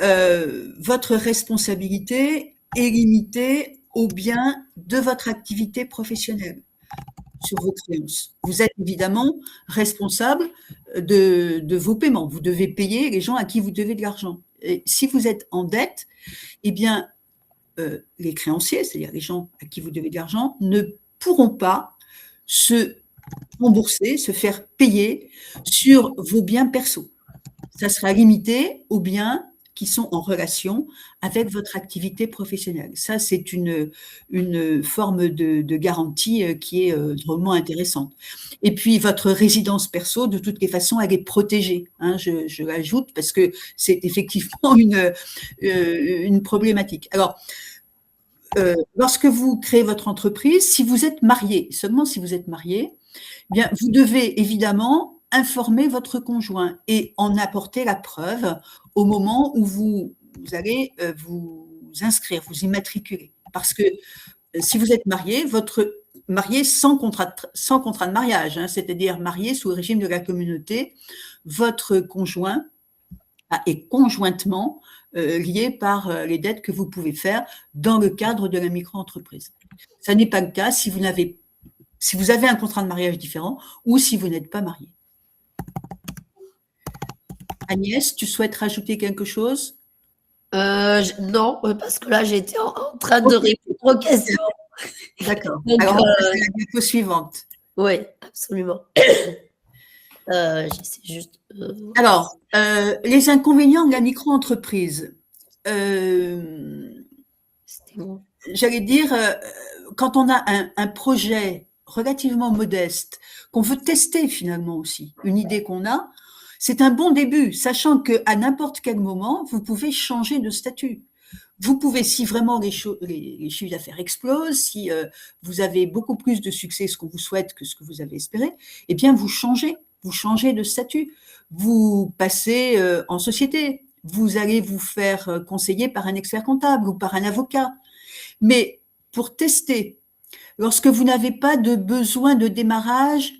votre responsabilité est limitée au bien de votre activité professionnelle sur vos créances. Vous êtes évidemment responsable de vos paiements. Vous devez payer les gens à qui vous devez de l'argent. Et si vous êtes en dette, eh bien, les créanciers, c'est-à-dire les gens à qui vous devez de l'argent, ne pourront pas se rembourser, se faire payer sur vos biens perso. Ça sera limité aux biens qui sont en relation avec votre activité professionnelle. Ça, c'est une forme de garantie qui est drôlement intéressante. Et puis, votre résidence perso, de toutes les façons, elle est protégée. Je l'ajoute parce que c'est effectivement une problématique. Alors, lorsque vous créez votre entreprise, si vous êtes marié, seulement si vous êtes marié, eh bien, vous devez évidemment informer votre conjoint et en apporter la preuve au moment où vous allez vous inscrire, vous immatriculer. Parce que si vous êtes marié sans contrat de mariage, hein, c'est-à-dire marié sous le régime de la communauté, votre conjoint est conjointement lié par les dettes que vous pouvez faire dans le cadre de la micro-entreprise. Ça n'est pas le cas si vous avez un contrat de mariage différent ou si vous n'êtes pas marié. Agnès, tu souhaites rajouter quelque chose? Non, parce que là, j'étais en train de répondre aux questions. D'accord. Donc, alors, on va passer à la diapo suivante. Oui, absolument. J'essaie juste. Alors, les inconvénients de la micro-entreprise. C'était bon. J'allais dire, quand on a un projet relativement modeste, qu'on veut tester finalement aussi, une idée qu'on a, c'est un bon début, sachant qu'à n'importe quel moment, vous pouvez changer de statut. Vous pouvez, si vraiment les chiffres d'affaires explosent, si vous avez beaucoup plus de succès, ce qu'on vous souhaite que ce que vous avez espéré, eh bien, vous changez de statut. Vous passez en société. Vous allez vous faire conseiller par un expert comptable ou par un avocat. Mais pour tester, lorsque vous n'avez pas de besoin de démarrage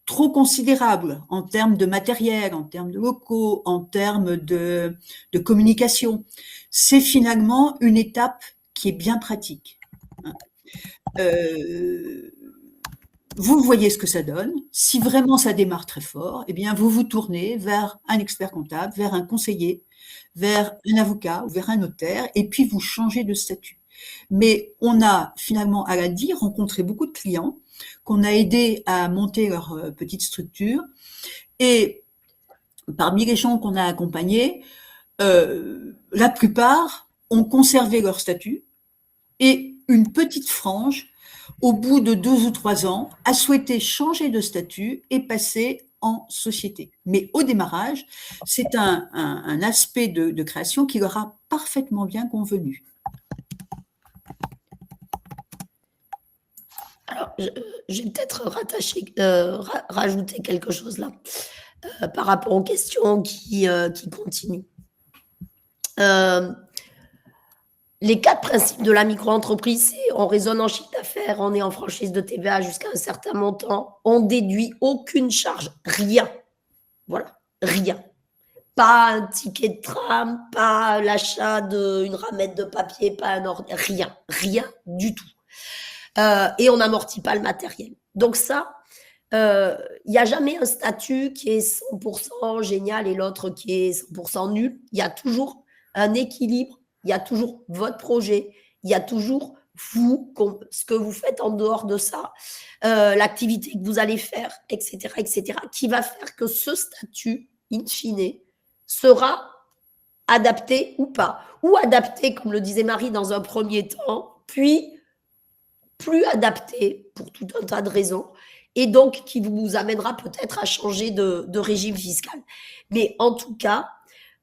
trop considérable en termes de matériel, en termes de locaux, en termes de communication, c'est finalement une étape qui est bien pratique. Vous voyez ce que ça donne. Si vraiment ça démarre très fort, eh bien vous vous tournez vers un expert comptable, vers un conseiller, vers un avocat ou vers un notaire, et puis vous changez de statut. Mais on a finalement, à l'ADI, rencontré beaucoup de clients qu'on a aidés à monter leur petite structure. Et parmi les gens qu'on a accompagnés, la plupart ont conservé leur statut et une petite frange, au bout de 2 ou 3 ans, a souhaité changer de statut et passer en société. Mais au démarrage, c'est un aspect de création qui leur a parfaitement bien convenu. Alors, je vais peut-être rajouter quelque chose là par rapport aux questions qui continuent. Les 4 principes de la micro-entreprise, c'est on raisonne en chiffre d'affaires, on est en franchise de TVA jusqu'à un certain montant, on déduit aucune charge, rien. Voilà, rien. Pas un ticket de tram, pas l'achat d'une ramette de papier, pas un ordinateur, rien du tout. Et on n'amortit pas le matériel. Donc ça, il n'y a jamais un statut qui est 100% génial et l'autre qui est 100% nul. Il y a toujours un équilibre, il y a toujours votre projet, il y a toujours vous, ce que vous faites en dehors de ça, l'activité que vous allez faire, etc., qui va faire que ce statut, in fine, sera adapté ou pas. Ou adapté, comme le disait Marie, dans un premier temps, puis plus adapté pour tout un tas de raisons, et donc qui vous amènera peut-être à changer de régime fiscal. Mais en tout cas,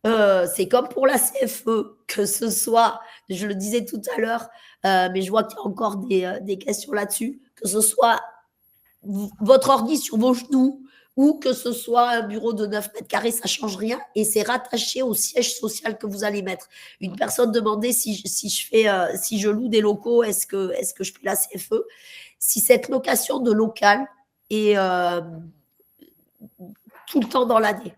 c'est comme pour la CFE, que ce soit, je le disais tout à l'heure, mais je vois qu'il y a encore des questions là-dessus, que ce soit votre ordi sur vos genoux, ou que ce soit un bureau de 9 mètres carrés, ça ne change rien, et c'est rattaché au siège social que vous allez mettre. Une personne demandait si je loue des locaux, est-ce que je paie la CFE? Si cette location de local est tout le temps dans l'année,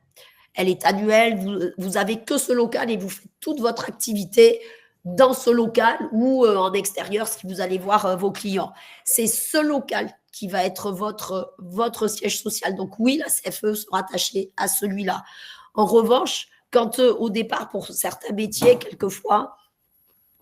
elle est annuelle, vous avez que ce local et vous faites toute votre activité dans ce local ou en extérieur si vous allez voir vos clients. C'est ce local qui va être votre siège social. Donc oui, la CFE sera attachée à celui-là. En revanche, quand au départ, pour certains métiers, quelquefois,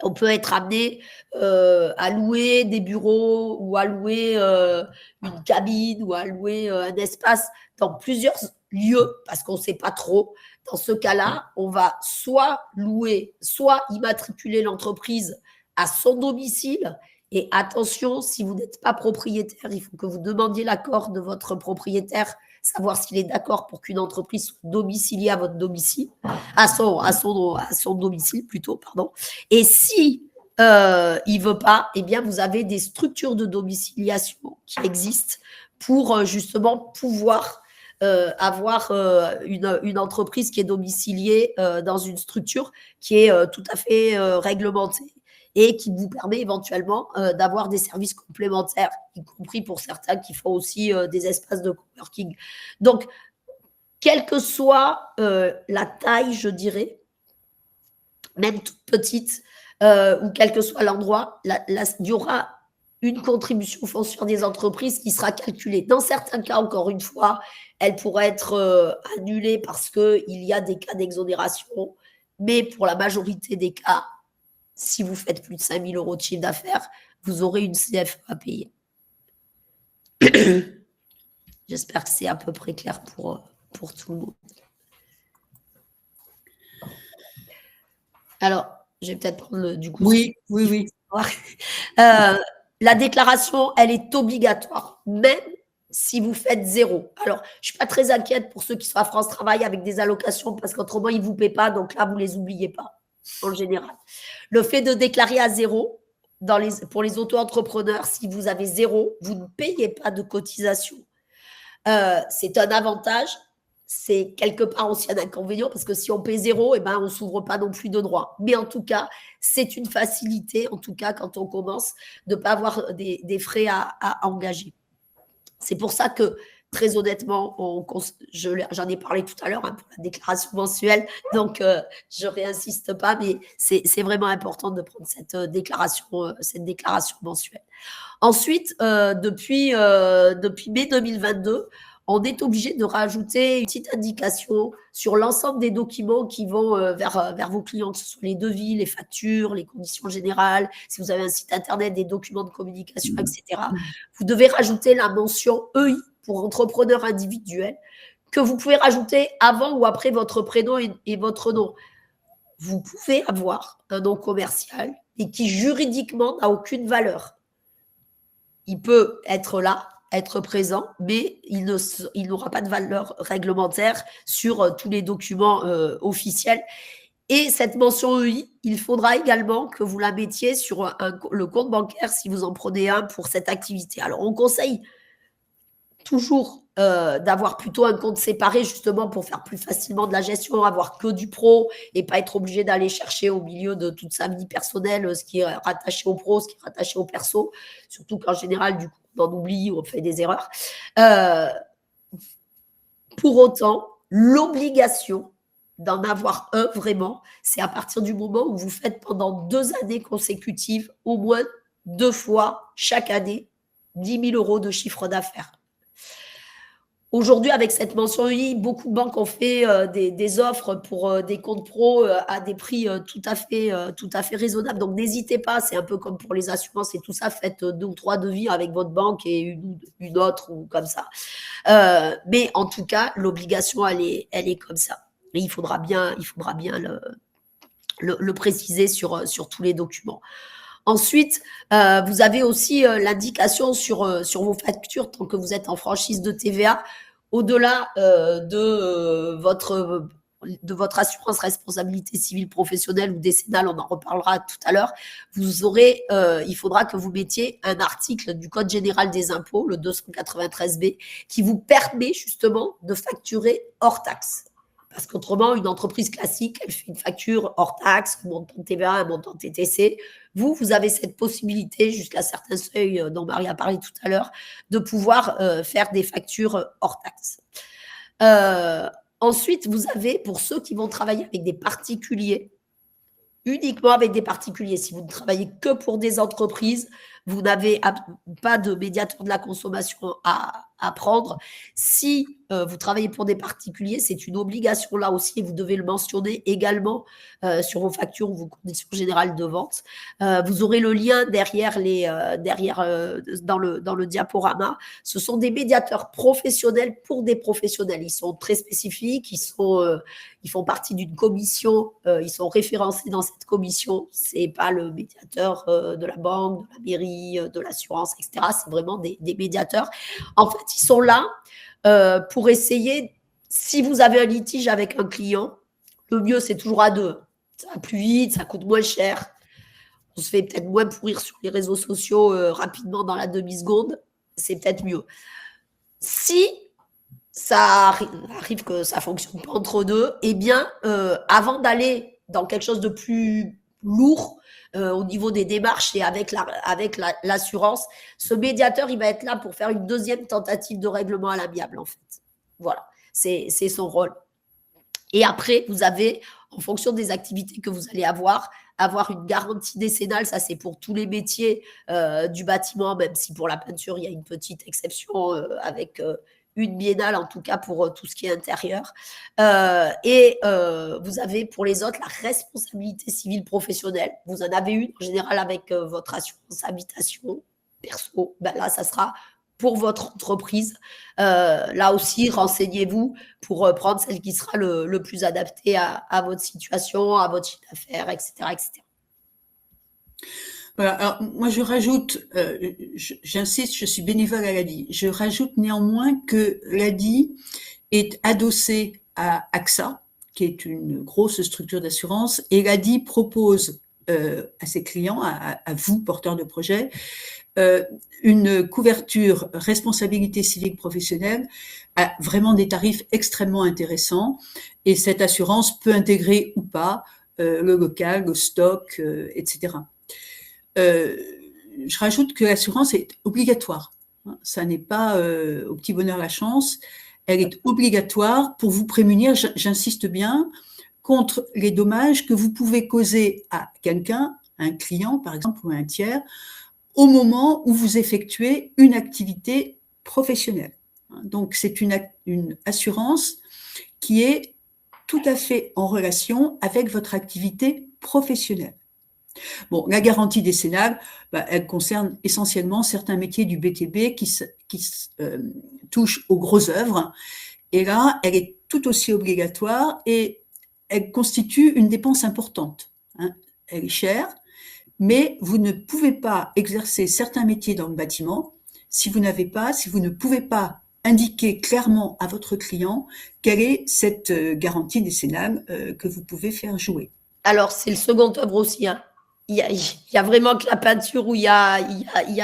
on peut être amené à louer des bureaux ou à louer une cabine ou à louer un espace dans plusieurs lieux parce qu'on ne sait pas trop. Dans ce cas-là, on va soit louer, soit immatriculer l'entreprise à son domicile. Et attention, si vous n'êtes pas propriétaire, il faut que vous demandiez l'accord de votre propriétaire, savoir s'il est d'accord pour qu'une entreprise soit domiciliée à votre domicile, à son domicile plutôt, pardon. Et si il veut pas, eh bien vous avez des structures de domiciliation qui existent pour justement pouvoir avoir une entreprise qui est domiciliée dans une structure qui est tout à fait réglementée et qui vous permet éventuellement d'avoir des services complémentaires, y compris pour certains qui font aussi des espaces de coworking. Donc, quelle que soit la taille, je dirais, même toute petite, ou quel que soit l'endroit, il y aura une contribution foncière des entreprises qui sera calculée. Dans certains cas, encore une fois, elle pourrait être annulée parce qu'il y a des cas d'exonération, mais pour la majorité des cas, si vous faites plus de 5 000 € de chiffre d'affaires, vous aurez une CFE à payer. J'espère que c'est à peu près clair pour tout le monde. Alors, je vais peut-être prendre du coup. Oui. La déclaration, elle est obligatoire, même si vous faites 0. Alors, je ne suis pas très inquiète pour ceux qui sont à France Travail avec des allocations, parce qu'autrement, ils ne vous paient pas, donc là, vous ne les oubliez pas, en général. Le fait de déclarer à 0, pour les auto-entrepreneurs, si vous avez 0, vous ne payez pas de cotisation. C'est un avantage. C'est quelque part aussi un inconvénient parce que si on paie 0, on ne s'ouvre pas non plus de droits. Mais en tout cas, c'est une facilité, en tout cas quand on commence, de ne pas avoir des frais à engager. C'est pour ça que, très honnêtement, j'en ai parlé tout à l'heure pour la déclaration mensuelle, donc je ne réinsiste pas, mais c'est vraiment important de prendre cette déclaration mensuelle. Ensuite, depuis mai 2022, on est obligé de rajouter une petite indication sur l'ensemble des documents qui vont vers vos clients, que ce soit les devis, les factures, les conditions générales, si vous avez un site internet, des documents de communication, etc. Vous devez rajouter la mention EI pour entrepreneur individuel que vous pouvez rajouter avant ou après votre prénom et votre nom. Vous pouvez avoir un nom commercial et qui juridiquement n'a aucune valeur. Il peut être là, être présent, mais il n'aura pas de valeur réglementaire sur tous les documents officiels. Et cette mention EI, il faudra également que vous la mettiez sur le compte bancaire si vous en prenez un pour cette activité. Alors, on conseille toujours d'avoir plutôt un compte séparé justement pour faire plus facilement de la gestion, avoir que du pro et pas être obligé d'aller chercher au milieu de toute sa vie personnelle ce qui est rattaché au pro, ce qui est rattaché au perso, surtout qu'en général, du coup, on en oublie, on fait des erreurs. Pour autant, l'obligation d'en avoir un vraiment, c'est à partir du moment où vous faites pendant 2 années consécutives au moins 2 fois chaque année 10 000 € de chiffre d'affaires. Aujourd'hui, avec cette mention EI, beaucoup de banques ont fait des offres pour des comptes pro à des prix tout à fait raisonnables. Donc, n'hésitez pas, c'est un peu comme pour les assurances et tout ça, faites 2 ou 3 devis avec votre banque et une autre ou comme ça. Mais en tout cas, l'obligation, elle est comme ça. Et il faudra bien le préciser sur tous les documents. Ensuite, vous avez aussi l'indication sur vos factures tant que vous êtes en franchise de TVA, au-delà de votre assurance responsabilité civile professionnelle ou décennale, on en reparlera tout à l'heure, il faudra que vous mettiez un article du Code général des impôts, le 293B, qui vous permet justement de facturer hors taxe. Parce qu'autrement, une entreprise classique, elle fait une facture hors taxe, un montant de TVA, un montant de TTC. Vous avez cette possibilité, jusqu'à certains seuils dont Marie a parlé tout à l'heure, de pouvoir faire des factures hors taxe. Ensuite, vous avez, pour ceux qui vont travailler avec des particuliers, uniquement avec des particuliers, si vous ne travaillez que pour des entreprises, vous n'avez pas de médiateur de la consommation à prendre. Si vous travaillez pour des particuliers, c'est une obligation là aussi et vous devez le mentionner également sur vos factures ou vos conditions générales de vente. Vous aurez le lien derrière dans le diaporama. Ce sont des médiateurs professionnels pour des professionnels. Ils sont très spécifiques, ils font partie d'une commission, ils sont référencés dans cette commission. C'est pas le médiateur de la banque, de la mairie, de l'assurance, etc. C'est vraiment des médiateurs. En fait, ils sont là pour essayer, si vous avez un litige avec un client, le mieux, c'est toujours à 2. Ça va plus vite, ça coûte moins cher. On se fait peut-être moins pourrir sur les réseaux sociaux rapidement dans la demi-seconde. C'est peut-être mieux. Si ça arrive que ça fonctionne pas entre deux, eh bien, avant d'aller dans quelque chose de plus lourd au niveau des démarches et avec l'assurance, ce médiateur, il va être là pour faire une deuxième tentative de règlement à l'amiable, en fait. Voilà, c'est son rôle. Et après, vous avez, en fonction des activités que vous allez avoir une garantie décennale, ça c'est pour tous les métiers du bâtiment, même si pour la peinture, il y a une petite exception avec une biennale, en tout cas pour tout ce qui est intérieur. Et vous avez pour les autres la responsabilité civile professionnelle. Vous en avez une en général avec votre assurance habitation perso. Ben là, ça sera pour votre entreprise. Là aussi, renseignez-vous pour prendre celle qui sera le plus adaptée à votre situation, à votre chiffre d'affaires, etc., etc. Voilà, alors moi je rajoute, j'insiste, je suis bénévole à l'ADI, je rajoute néanmoins que l'ADI est adossée à AXA, qui est une grosse structure d'assurance, et l'ADI propose à ses clients, à vous, porteurs de projet, une couverture responsabilité civile professionnelle à vraiment des tarifs extrêmement intéressants, et cette assurance peut intégrer ou pas le local, le stock, etc. Je rajoute que l'assurance est obligatoire. Ça n'est pas au petit bonheur la chance. Elle est obligatoire pour vous prémunir, j'insiste bien, contre les dommages que vous pouvez causer à quelqu'un, un client par exemple, ou un tiers, au moment où vous effectuez une activité professionnelle. Donc c'est une assurance qui est tout à fait en relation avec votre activité professionnelle. Bon, la garantie décennale, elle concerne essentiellement certains métiers du BTP qui touchent aux grosses œuvres. Et là, elle est tout aussi obligatoire et elle constitue une dépense importante. Elle est chère, mais vous ne pouvez pas exercer certains métiers dans le bâtiment si vous ne pouvez pas indiquer clairement à votre client quelle est cette garantie décennale que vous pouvez faire jouer. Alors, c'est le second œuvre aussi, hein. Il y a vraiment que la peinture où il y a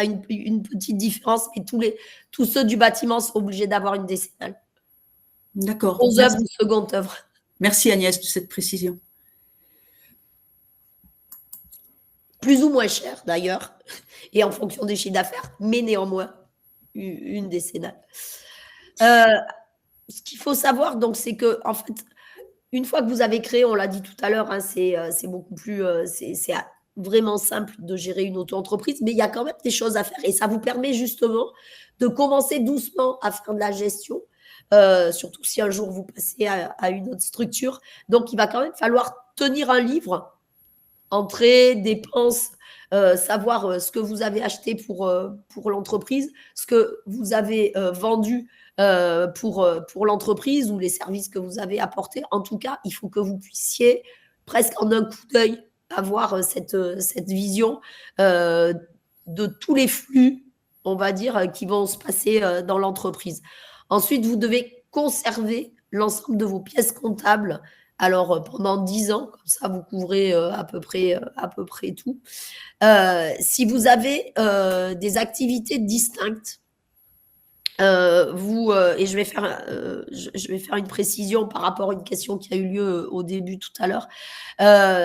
une petite différence, mais tous ceux du bâtiment sont obligés d'avoir une décennale. D'accord. Aux œuvres ou seconde œuvre. Merci Agnès de cette précision. Plus ou moins cher d'ailleurs, et en fonction des chiffres d'affaires, mais néanmoins, une décennale. Ce qu'il faut savoir, donc, c'est que, en fait, une fois que vous avez créé, on l'a dit tout à l'heure, hein, c'est beaucoup plus, c'est vraiment simple de gérer une auto-entreprise, mais il y a quand même des choses à faire. Et ça vous permet justement de commencer doucement à faire de la gestion, surtout si un jour vous passez à une autre structure. Donc, il va quand même falloir tenir un livre, entrées, dépenses, savoir ce que vous avez acheté pour l'entreprise, ce que vous avez vendu pour l'entreprise ou les services que vous avez apportés. En tout cas, il faut que vous puissiez presque en un coup d'œil avoir cette vision de tous les flux, on va dire, qui vont se passer dans l'entreprise. Ensuite, vous devez conserver l'ensemble de vos pièces comptables. Alors, pendant 10 ans, comme ça, vous couvrez à peu près tout. Si vous avez des activités distinctes, et je vais faire une précision par rapport à une question qui a eu lieu au début tout à l'heure.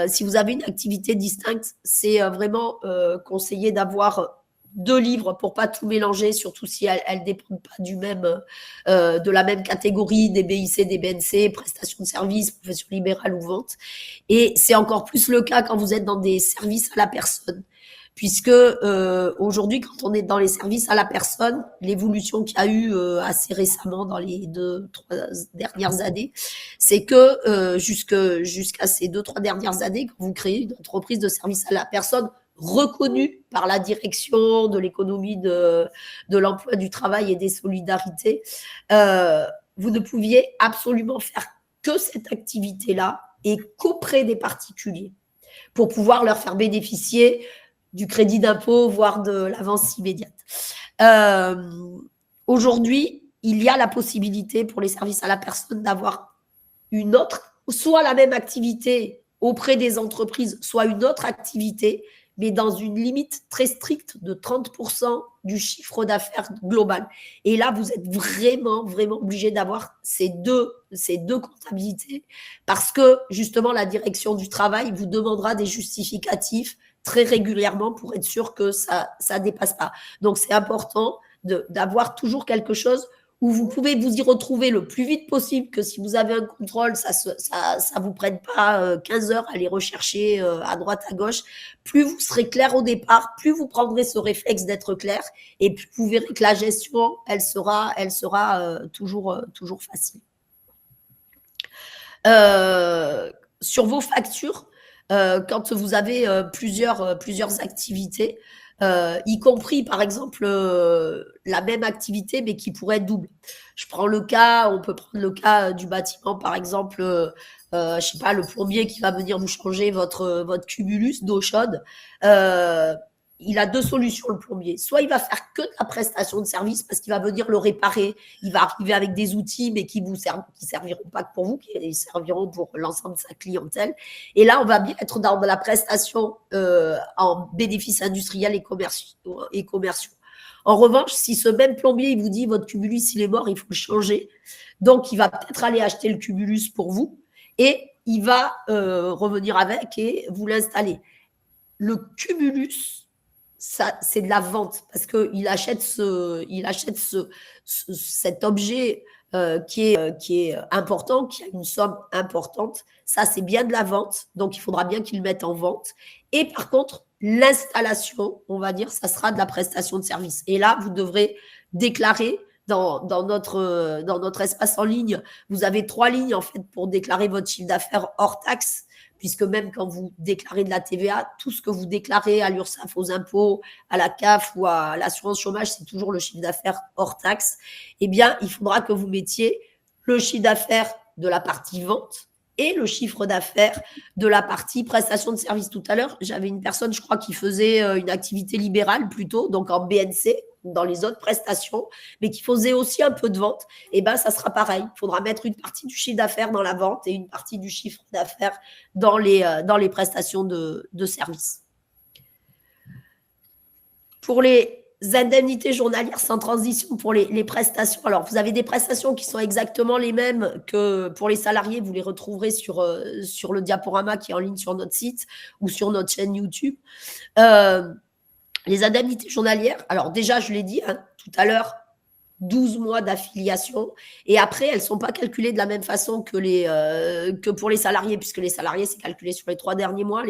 Si vous avez une activité distincte, c'est vraiment conseillé d'avoir 2 livres pour pas tout mélanger, surtout si elles ne dépendent pas de la même catégorie, des BIC, des BNC, prestations de services, profession libérale ou vente. Et c'est encore plus le cas quand vous êtes dans des services à la personne. Puisque aujourd'hui, quand on est dans les services à la personne, l'évolution qu'il y a eu assez récemment dans les 2-3 dernières années, c'est que jusqu'à ces 2-3 dernières années, quand vous créez une entreprise de services à la personne reconnue par la direction de l'économie de l'emploi, du travail et des solidarités, vous ne pouviez absolument faire que cette activité-là et qu'auprès des particuliers pour pouvoir leur faire bénéficier du crédit d'impôt, voire de l'avance immédiate. Aujourd'hui, il y a la possibilité pour les services à la personne d'avoir une autre, soit la même activité auprès des entreprises, soit une autre activité, mais dans une limite très stricte de 30% du chiffre d'affaires global. Et là, vous êtes vraiment, vraiment obligé d'avoir ces deux comptabilités parce que, justement, la direction du travail vous demandera des justificatifs très régulièrement pour être sûr que ça dépasse pas. Donc, c'est important d'avoir toujours quelque chose où vous pouvez vous y retrouver le plus vite possible, que si vous avez un contrôle, ça vous prenne pas 15 heures à aller rechercher à droite, à gauche. Plus vous serez clair au départ, plus vous prendrez ce réflexe d'être clair, et plus vous verrez que la gestion, elle sera toujours facile. Sur vos factures, quand vous avez plusieurs activités, y compris par exemple la même activité mais qui pourrait être double. On peut prendre le cas du bâtiment par exemple, je sais pas, le plombier qui va venir vous changer votre cumulus d'eau chaude. Il a deux solutions, le plombier. Soit il va faire que de la prestation de service parce qu'il va venir le réparer. Il va arriver avec des outils, mais qui serviront pas que pour vous, qui serviront pour l'ensemble de sa clientèle. Et là, on va bien être dans de la prestation en bénéfices industriels et commerciaux. En revanche, si ce même plombier, il vous dit votre cumulus, il est mort, il faut le changer. Donc, il va peut-être aller acheter le cumulus pour vous et il va revenir avec et vous l'installer. Le cumulus, ça, c'est de la vente parce qu'il achète cet objet qui est important, qui a une somme importante. Ça, c'est bien de la vente, donc il faudra bien qu'il le mette en vente. Et par contre, l'installation, on va dire, ça sera de la prestation de service. Et là, vous devrez déclarer dans notre espace en ligne, vous avez 3 lignes en fait pour déclarer votre chiffre d'affaires hors taxe, puisque même quand vous déclarez de la TVA, tout ce que vous déclarez à l'URSSAF, aux impôts, à la CAF ou à l'assurance chômage, c'est toujours le chiffre d'affaires hors taxe. Eh bien, il faudra que vous mettiez le chiffre d'affaires de la partie vente et le chiffre d'affaires de la partie prestation de service. Tout à l'heure, j'avais une personne, je crois, qui faisait une activité libérale plutôt, donc en BNC, dans les autres prestations, mais qui faisait aussi un peu de vente. Et bien, ça sera pareil. Il faudra mettre une partie du chiffre d'affaires dans la vente et une partie du chiffre d'affaires dans les prestations de service. Pour les indemnités journalières sans transition pour les prestations. Alors, vous avez des prestations qui sont exactement les mêmes que pour les salariés. Vous les retrouverez sur le diaporama qui est en ligne sur notre site ou sur notre chaîne YouTube. Les indemnités journalières, alors déjà, je l'ai dit tout à l'heure, 12 mois d'affiliation. Et après, elles ne sont pas calculées de la même façon que pour les salariés, puisque les salariés, c'est calculé sur les 3 derniers mois.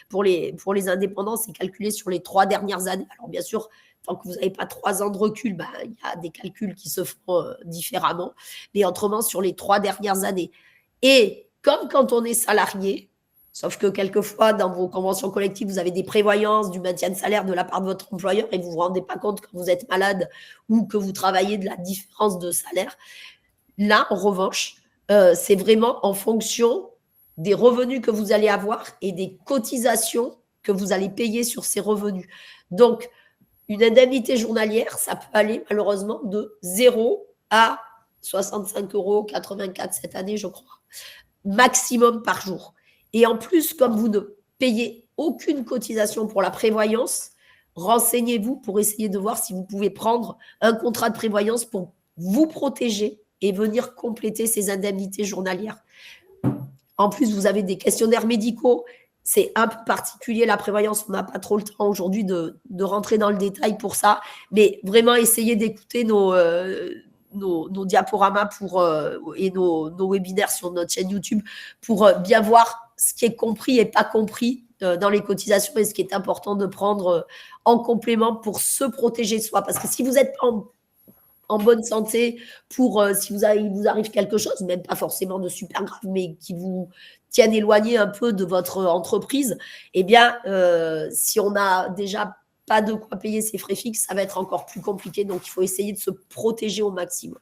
Pour les indépendants, c'est calculé sur les 3 dernières années. Alors, bien sûr, tant que vous n'avez pas 3 ans de recul, il y a des calculs qui se font différemment. Mais autrement, sur les 3 dernières années. Et comme quand on est salarié, sauf que quelquefois, dans vos conventions collectives, vous avez des prévoyances, du maintien de salaire de la part de votre employeur et vous ne vous rendez pas compte quand vous êtes malade ou que vous travaillez de la différence de salaire. Là, en revanche, c'est vraiment en fonction des revenus que vous allez avoir et des cotisations que vous allez payer sur ces revenus. Donc, une indemnité journalière, ça peut aller malheureusement de 0 à 65,84 € cette année, je crois, maximum par jour. Et en plus, comme vous ne payez aucune cotisation pour la prévoyance, renseignez-vous pour essayer de voir si vous pouvez prendre un contrat de prévoyance pour vous protéger et venir compléter ces indemnités journalières. En plus, vous avez des questionnaires médicaux. C'est un peu particulier, la prévoyance. On n'a pas trop le temps aujourd'hui de rentrer dans le détail pour ça. Mais vraiment, essayez d'écouter nos diaporamas et nos webinaires sur notre chaîne YouTube pour bien voir ce qui est compris et pas compris dans les cotisations et ce qui est important de prendre en complément pour se protéger soi. Parce que si vous êtes en bonne santé, si il vous arrive quelque chose, même pas forcément de super grave, mais qui vous tienne éloigné un peu de votre entreprise, eh bien, si on n'a déjà pas de quoi payer ses frais fixes, ça va être encore plus compliqué. Donc, il faut essayer de se protéger au maximum.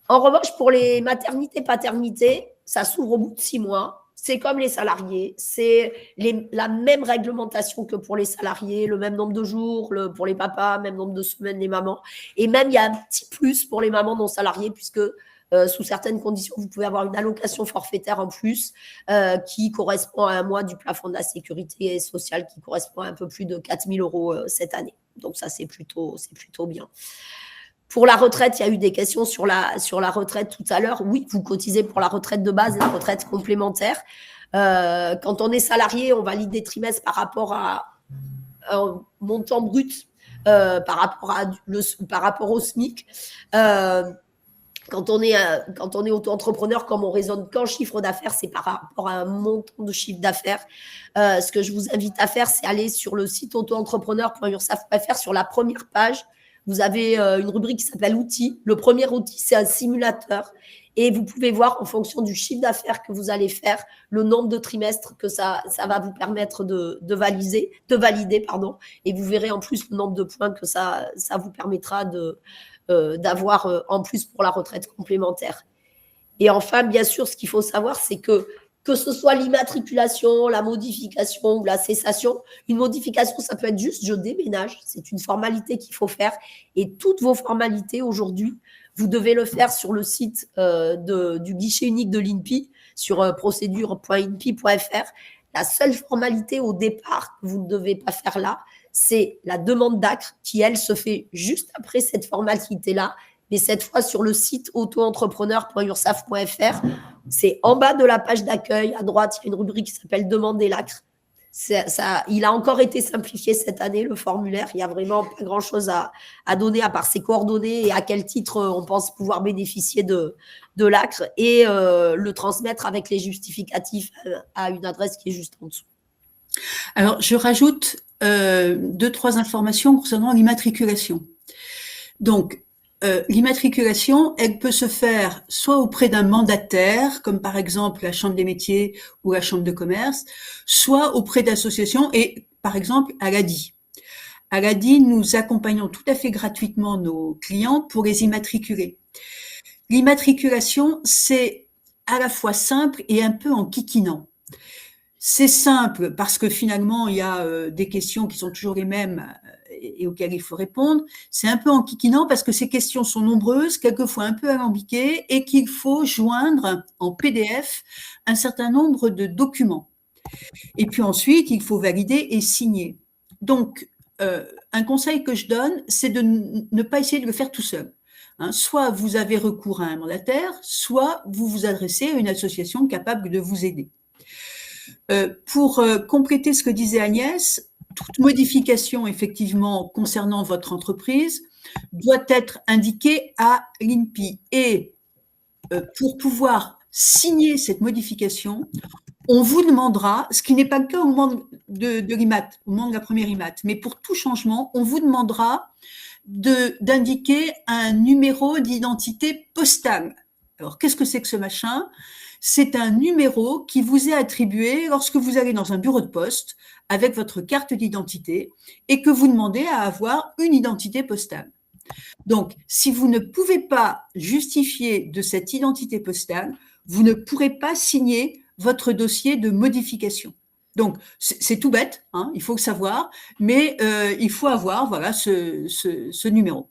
En revanche, pour les maternités, paternités, ça s'ouvre au bout de 6 mois. C'est comme les salariés. C'est la même réglementation que pour les salariés, le même nombre de jours pour les papas, même nombre de semaines les mamans. Et même, il y a un petit plus pour les mamans non salariées puisque Sous certaines conditions, vous pouvez avoir une allocation forfaitaire en plus qui correspond à un mois du plafond de la sécurité sociale qui correspond à un peu plus de 4 000 euros cette année. Donc ça, c'est plutôt bien. Pour la retraite, il y a eu des questions sur la retraite tout à l'heure. Oui, vous cotisez pour la retraite de base, la retraite complémentaire. Quand on est salarié, on valide des trimestres par rapport à un montant brut, par rapport au SMIC. Quand on est auto-entrepreneur, comme on raisonne qu'en chiffre d'affaires, c'est par rapport à un montant de chiffre d'affaires. Ce que je vous invite à faire, c'est aller sur le site auto-entrepreneur.ursaf.fr. Sur la première page, vous avez une rubrique qui s'appelle outils. Le premier outil, c'est un simulateur. Et vous pouvez voir en fonction du chiffre d'affaires que vous allez faire, le nombre de trimestres que ça va vous permettre de valider. Et vous verrez en plus le nombre de points que ça vous permettra d'avoir en plus pour la retraite complémentaire. Et enfin, bien sûr, ce qu'il faut savoir, c'est que ce soit l'immatriculation, la modification ou la cessation, une modification, ça peut être juste je déménage, c'est une formalité qu'il faut faire. Et toutes vos formalités aujourd'hui, vous devez le faire sur le site du guichet unique de l'INPI, sur procédure.inpi.fr. La seule formalité au départ que vous ne devez pas faire là, c'est la demande d'ACRE qui, elle, se fait juste après cette formalité-là, mais cette fois sur le site auto-entrepreneur.ursaf.fr. C'est en bas de la page d'accueil, à droite, il y a une rubrique qui s'appelle « Demander l'ACRE ». Il a encore été simplifié cette année, le formulaire. Il n'y a vraiment pas grand-chose à donner à part ses coordonnées et à quel titre on pense pouvoir bénéficier de l'ACRE et le transmettre avec les justificatifs à une adresse qui est juste en dessous. Alors, je rajoute 2-3 informations concernant l'immatriculation. Donc, l'immatriculation, elle peut se faire soit auprès d'un mandataire, comme par exemple la Chambre des métiers ou la Chambre de commerce, soit auprès d'associations et par exemple à l'ADI. À l'ADI, nous accompagnons tout à fait gratuitement nos clients pour les immatriculer. L'immatriculation, c'est à la fois simple et un peu enquiquinant. C'est simple parce que finalement, il y a des questions qui sont toujours les mêmes et auxquelles il faut répondre. C'est un peu enquiquinant parce que ces questions sont nombreuses, quelquefois un peu alambiquées, et qu'il faut joindre en PDF un certain nombre de documents. Et puis ensuite, il faut valider et signer. Donc, un conseil que je donne, c'est de ne pas essayer de le faire tout seul. Soit vous avez recours à un mandataire, soit vous vous adressez à une association capable de vous aider. Pour compléter ce que disait Agnès, toute modification effectivement concernant votre entreprise doit être indiquée à l'INPI. Et pour pouvoir signer cette modification, on vous demandera, ce qui n'est pas le cas au moment de l'IMAT, au moment de la première IMAT, mais pour tout changement, on vous demandera d'indiquer un numéro d'identité postale. Alors, qu'est-ce que c'est que ce machin ? C'est un numéro qui vous est attribué lorsque vous allez dans un bureau de poste avec votre carte d'identité et que vous demandez à avoir une identité postale. Donc, si vous ne pouvez pas justifier de cette identité postale, vous ne pourrez pas signer votre dossier de modification. Donc, c'est tout bête, hein, il faut le savoir, mais il faut avoir voilà, ce numéro.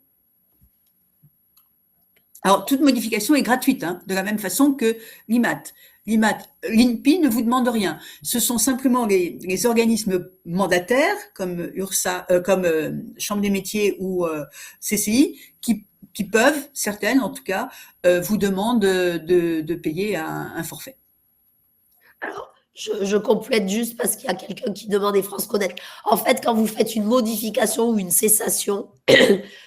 Alors, toute modification est gratuite, hein, de la même façon que l'IMAT. L'INPI ne vous demande rien. Ce sont simplement les organismes mandataires, comme Chambre des métiers ou CCI, qui peuvent, certaines en tout cas, vous demandent de payer un forfait. Alors, je complète juste parce qu'il y a quelqu'un qui demande et France Connect. En fait, quand vous faites une modification ou une cessation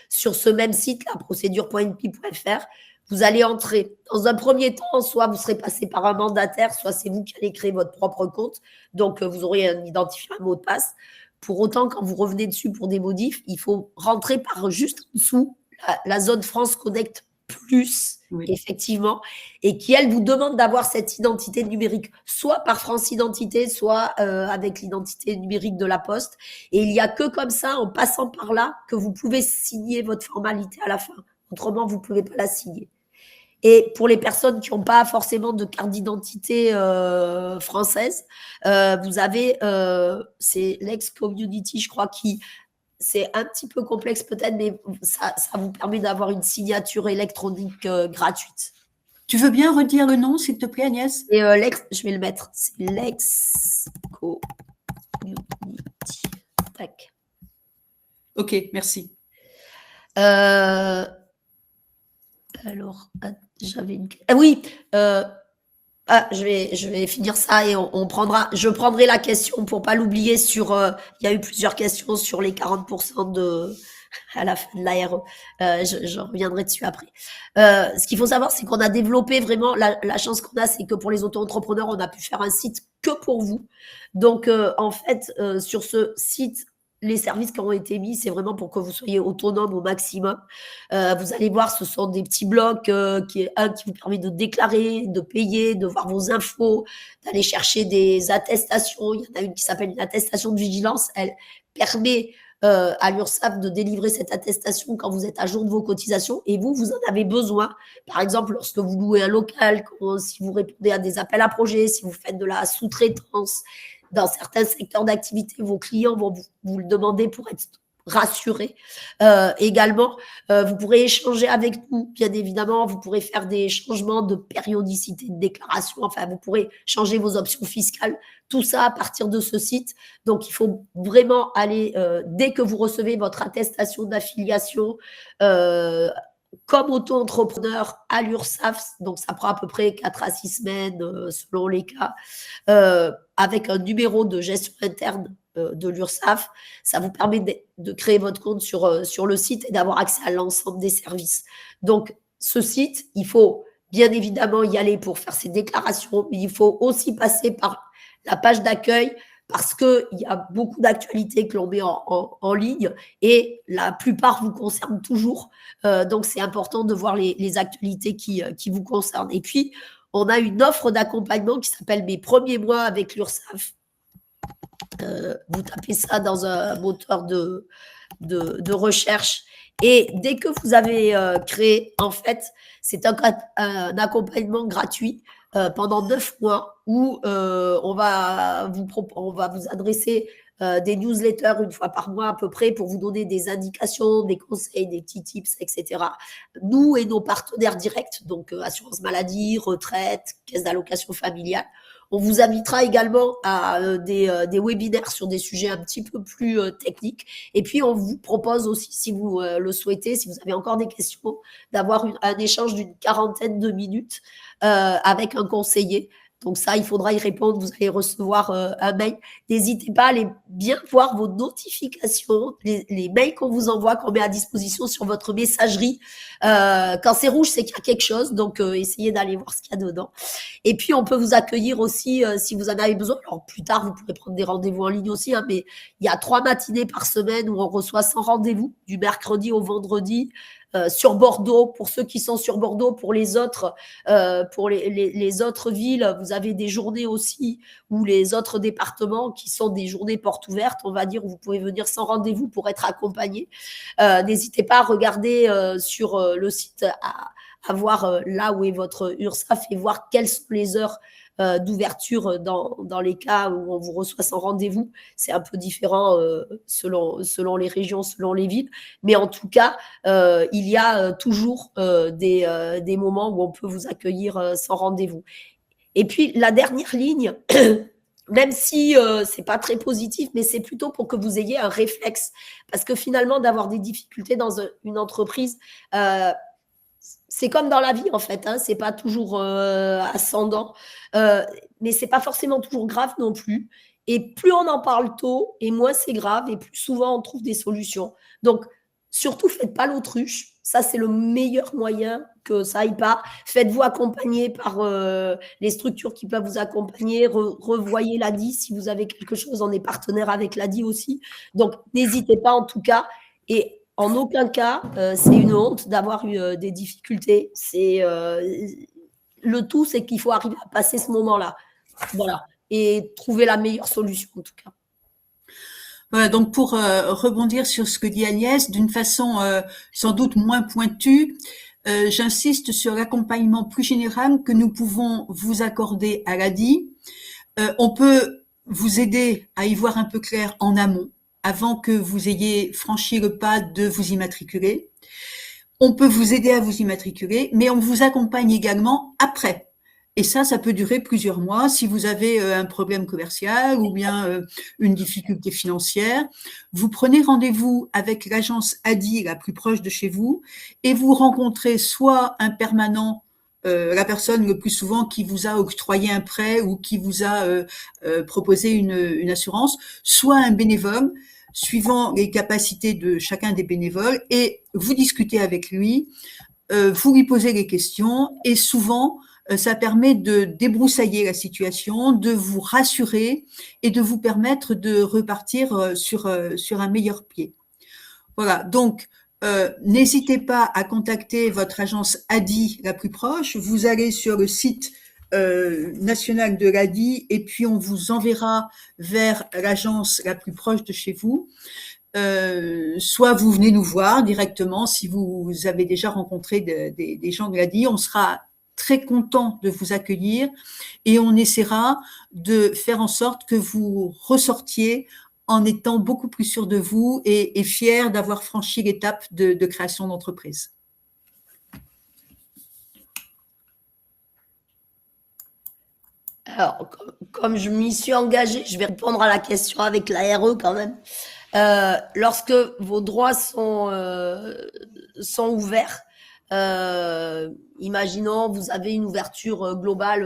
sur ce même site, la procédure.inpi.fr, vous allez entrer. Dans un premier temps, soit vous serez passé par un mandataire, soit c'est vous qui allez créer votre propre compte. Donc, vous aurez un identifiant, un mot de passe. Pour autant, quand vous revenez dessus pour des modifs, il faut rentrer par juste en dessous la zone France Connect Plus, oui, effectivement, et qui, elle, vous demande d'avoir cette identité numérique, soit par France Identité, soit avec l'identité numérique de la Poste. Et il n'y a que comme ça, en passant par là, que vous pouvez signer votre formalité à la fin. Autrement, vous ne pouvez pas la signer. Et pour les personnes qui n'ont pas forcément de carte d'identité française, vous avez, c'est l'ex-community, je crois, qui... C'est un petit peu complexe peut-être, mais ça vous permet d'avoir une signature électronique gratuite. Tu veux bien redire le nom, s'il te plaît, Agnès? Et je vais le mettre. C'est Lexco Community. Tac. Ok, merci. Alors, j'avais une. Ah oui. Je vais finir ça et je prendrai la question pour pas l'oublier sur. Il y a eu plusieurs questions sur les 40% à la fin de l'ARE. Je reviendrai dessus après. Ce qu'il faut savoir, c'est qu'on a développé vraiment la chance qu'on a, c'est que pour les auto-entrepreneurs, on a pu faire un site que pour vous. Donc, en fait, sur ce site, les services qui ont été mis, c'est vraiment pour que vous soyez autonome au maximum. Vous allez voir, ce sont des petits blocs qui vous permet de déclarer, de payer, de voir vos infos, d'aller chercher des attestations. Il y en a une qui s'appelle une attestation de vigilance. Elle permet à l'URSSAF de délivrer cette attestation quand vous êtes à jour de vos cotisations et vous en avez besoin. Par exemple, lorsque vous louez un local, si vous répondez à des appels à projets, si vous faites de la sous-traitance, dans certains secteurs d'activité, vos clients vont vous le demander pour être rassurés. Également, vous pourrez échanger avec nous, bien évidemment. Vous pourrez faire des changements de périodicité de déclaration. Enfin, vous pourrez changer vos options fiscales. Tout ça à partir de ce site. Donc, il faut vraiment aller, dès que vous recevez votre attestation d'affiliation, comme auto-entrepreneur à l'URSSAF, donc ça prend à peu près 4 à 6 semaines selon les cas, avec un numéro de gestion interne de l'URSSAF, ça vous permet de créer votre compte sur le site et d'avoir accès à l'ensemble des services. Donc, ce site, il faut bien évidemment y aller pour faire ses déclarations, mais il faut aussi passer par la page d'accueil parce qu'il y a beaucoup d'actualités que l'on met en ligne et la plupart vous concernent toujours. Donc, c'est important de voir les actualités qui vous concernent. Et puis, on a une offre d'accompagnement qui s'appelle « Mes premiers mois avec l'URSSAF ». Vous tapez ça dans un moteur de recherche et dès que vous avez créé, en fait, c'est un accompagnement gratuit pendant 9 mois où on va vous adresser des newsletters une fois par mois à peu près pour vous donner des indications, des conseils, des petits tips, etc. Nous et nos partenaires directs, donc assurance maladie, retraite, caisse d'allocation familiale. On vous invitera également à des webinaires sur des sujets un petit peu plus techniques. Et puis, on vous propose aussi, si vous le souhaitez, si vous avez encore des questions, d'avoir un échange d'une 40aine de minutes avec un conseiller. Donc ça, il faudra y répondre. Vous allez recevoir un mail. N'hésitez pas à aller bien voir vos notifications, les mails qu'on vous envoie, qu'on met à disposition sur votre messagerie. Quand c'est rouge, c'est qu'il y a quelque chose. Donc, essayez d'aller voir ce qu'il y a dedans. Et puis, on peut vous accueillir aussi si vous en avez besoin. Alors, plus tard, vous pourrez prendre des rendez-vous en ligne aussi. Hein, mais il y a 3 matinées par semaine où on reçoit 100 rendez-vous, du mercredi au vendredi. Sur Bordeaux, pour ceux qui sont sur Bordeaux, pour les autres, pour les autres villes, vous avez des journées aussi, ou les autres départements qui sont des journées portes ouvertes, on va dire, où vous pouvez venir sans rendez-vous pour être accompagné. N'hésitez pas à regarder sur le site, à voir là où est votre URSSAF et voir quelles sont les heures d'ouverture dans les cas où on vous reçoit sans rendez-vous. C'est un peu différent selon les régions, selon les villes. Mais en tout cas, il y a toujours des moments où on peut vous accueillir sans rendez-vous. Et puis, la dernière ligne, même si c'est pas très positif, mais c'est plutôt pour que vous ayez un réflexe. Parce que finalement, d'avoir des difficultés dans une entreprise, c'est comme dans la vie, en fait. Hein, c'est pas toujours ascendant, mais c'est pas forcément toujours grave non plus. Et plus on en parle tôt, et moins c'est grave, et plus souvent on trouve des solutions. Donc, surtout, faites pas l'autruche. Ça, c'est le meilleur moyen que ça aille pas. Faites-vous accompagner par les structures qui peuvent vous accompagner. Revoyez l'ADI si vous avez quelque chose. On est partenaire avec l'ADI aussi. Donc, n'hésitez pas en tout cas. Et en aucun cas, c'est une honte d'avoir eu des difficultés. Le tout, c'est qu'il faut arriver à passer ce moment-là. Voilà. Et trouver la meilleure solution, en tout cas. Voilà, donc pour rebondir sur ce que dit Agnès, d'une façon sans doute moins pointue, j'insiste sur l'accompagnement plus général que nous pouvons vous accorder à l'ADI. On peut vous aider à y voir un peu clair en amont, avant que vous ayez franchi le pas de vous immatriculer. On peut vous aider à vous immatriculer, mais on vous accompagne également après. Et ça peut durer plusieurs mois. Si vous avez un problème commercial ou bien une difficulté financière, vous prenez rendez-vous avec l'agence ADI la plus proche de chez vous et vous rencontrez soit un permanent, la personne le plus souvent qui vous a octroyé un prêt ou qui vous a proposé une assurance, soit un bénévole, suivant les capacités de chacun des bénévoles, et vous discutez avec lui, vous lui posez les questions, et souvent, ça permet de débroussailler la situation, de vous rassurer et de vous permettre de repartir sur un meilleur pied. Voilà, donc n'hésitez pas à contacter votre agence ADI la plus proche. Vous allez sur le site national de l'ADI et puis on vous enverra vers l'agence la plus proche de chez vous. Soit vous venez nous voir directement si vous avez déjà rencontré des gens de l'ADI. On sera très content de vous accueillir et on essaiera de faire en sorte que vous ressortiez en étant beaucoup plus sûr de vous et fier d'avoir franchi l'étape de création d'entreprise. Alors, comme je m'y suis engagée, je vais répondre à la question avec la RE quand même. Lorsque vos droits sont ouverts, imaginons vous avez une ouverture globale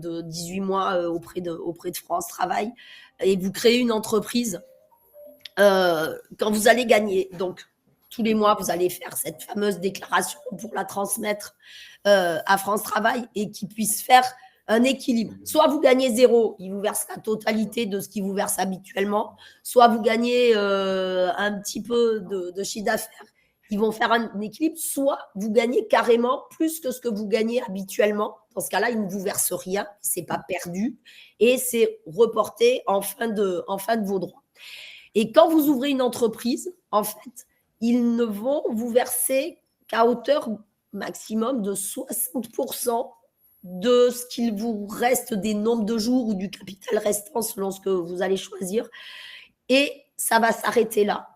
de 18 mois auprès de France Travail et vous créez une entreprise, quand vous allez gagner, donc tous les mois vous allez faire cette fameuse déclaration pour la transmettre à France Travail et qu'ils puissent faire un équilibre. Soit vous gagnez 0, ils vous versent la totalité de ce qu'ils vous versent habituellement, soit vous gagnez un petit peu de chiffre d'affaires, ils vont faire un équilibre, soit vous gagnez carrément plus que ce que vous gagnez habituellement. Dans ce cas-là, ils ne vous versent rien, c'est pas perdu et c'est reporté en fin de vos droits. Et quand vous ouvrez une entreprise, en fait, ils ne vont vous verser qu'à hauteur maximum de 60% de ce qu'il vous reste des nombres de jours ou du capital restant selon ce que vous allez choisir. Et ça va s'arrêter là.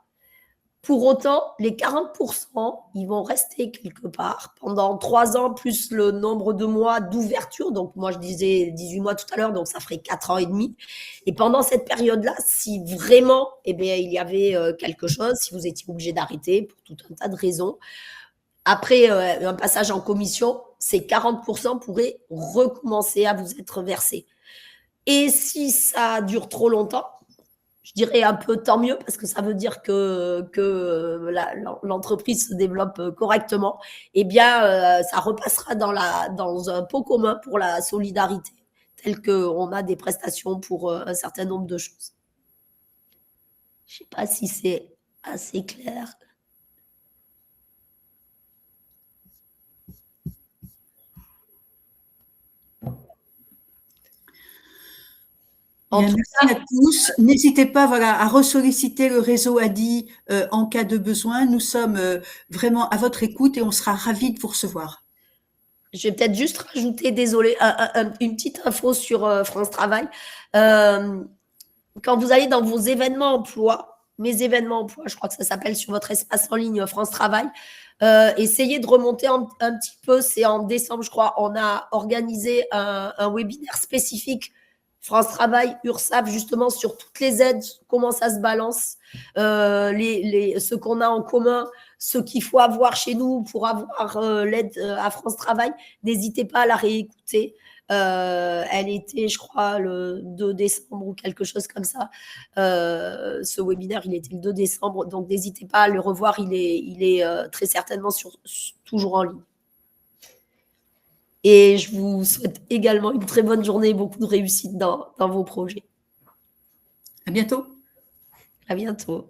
Pour autant, les 40%, ils vont rester quelque part pendant 3 ans plus le nombre de mois d'ouverture. Donc, moi, je disais 18 mois tout à l'heure, donc ça ferait 4 ans et demi. Et pendant cette période-là, si vraiment, il y avait quelque chose, si vous étiez obligé d'arrêter pour tout un tas de raisons, après un passage en commission, ces 40% pourraient recommencer à vous être versés. Et si ça dure trop longtemps, je dirais un peu tant mieux parce que ça veut dire que l'entreprise se développe correctement. Eh bien, ça repassera dans un pot commun pour la solidarité, tel qu'on a des prestations pour un certain nombre de choses. Je ne sais pas si c'est assez clair. Merci à tous. N'hésitez pas à ressolliciter le réseau ADI en cas de besoin. Nous sommes vraiment à votre écoute et on sera ravis de vous recevoir. Je vais peut-être juste rajouter, désolé, une petite info sur France Travail. Quand vous allez dans vos événements emploi, mes événements emploi, je crois que ça s'appelle sur votre espace en ligne France Travail, essayez de remonter un petit peu. C'est en décembre, je crois, on a organisé un webinaire spécifique France Travail, URSSAF, justement sur toutes les aides, comment ça se balance, ce qu'on a en commun, ce qu'il faut avoir chez nous pour avoir l'aide à France Travail. N'hésitez pas à la réécouter. Elle était, je crois, le 2 décembre ou quelque chose comme ça. Ce webinaire, il était le 2 décembre. Donc, n'hésitez pas à le revoir. Il est très certainement toujours en ligne. Et je vous souhaite également une très bonne journée et beaucoup de réussite dans vos projets. À bientôt. À bientôt.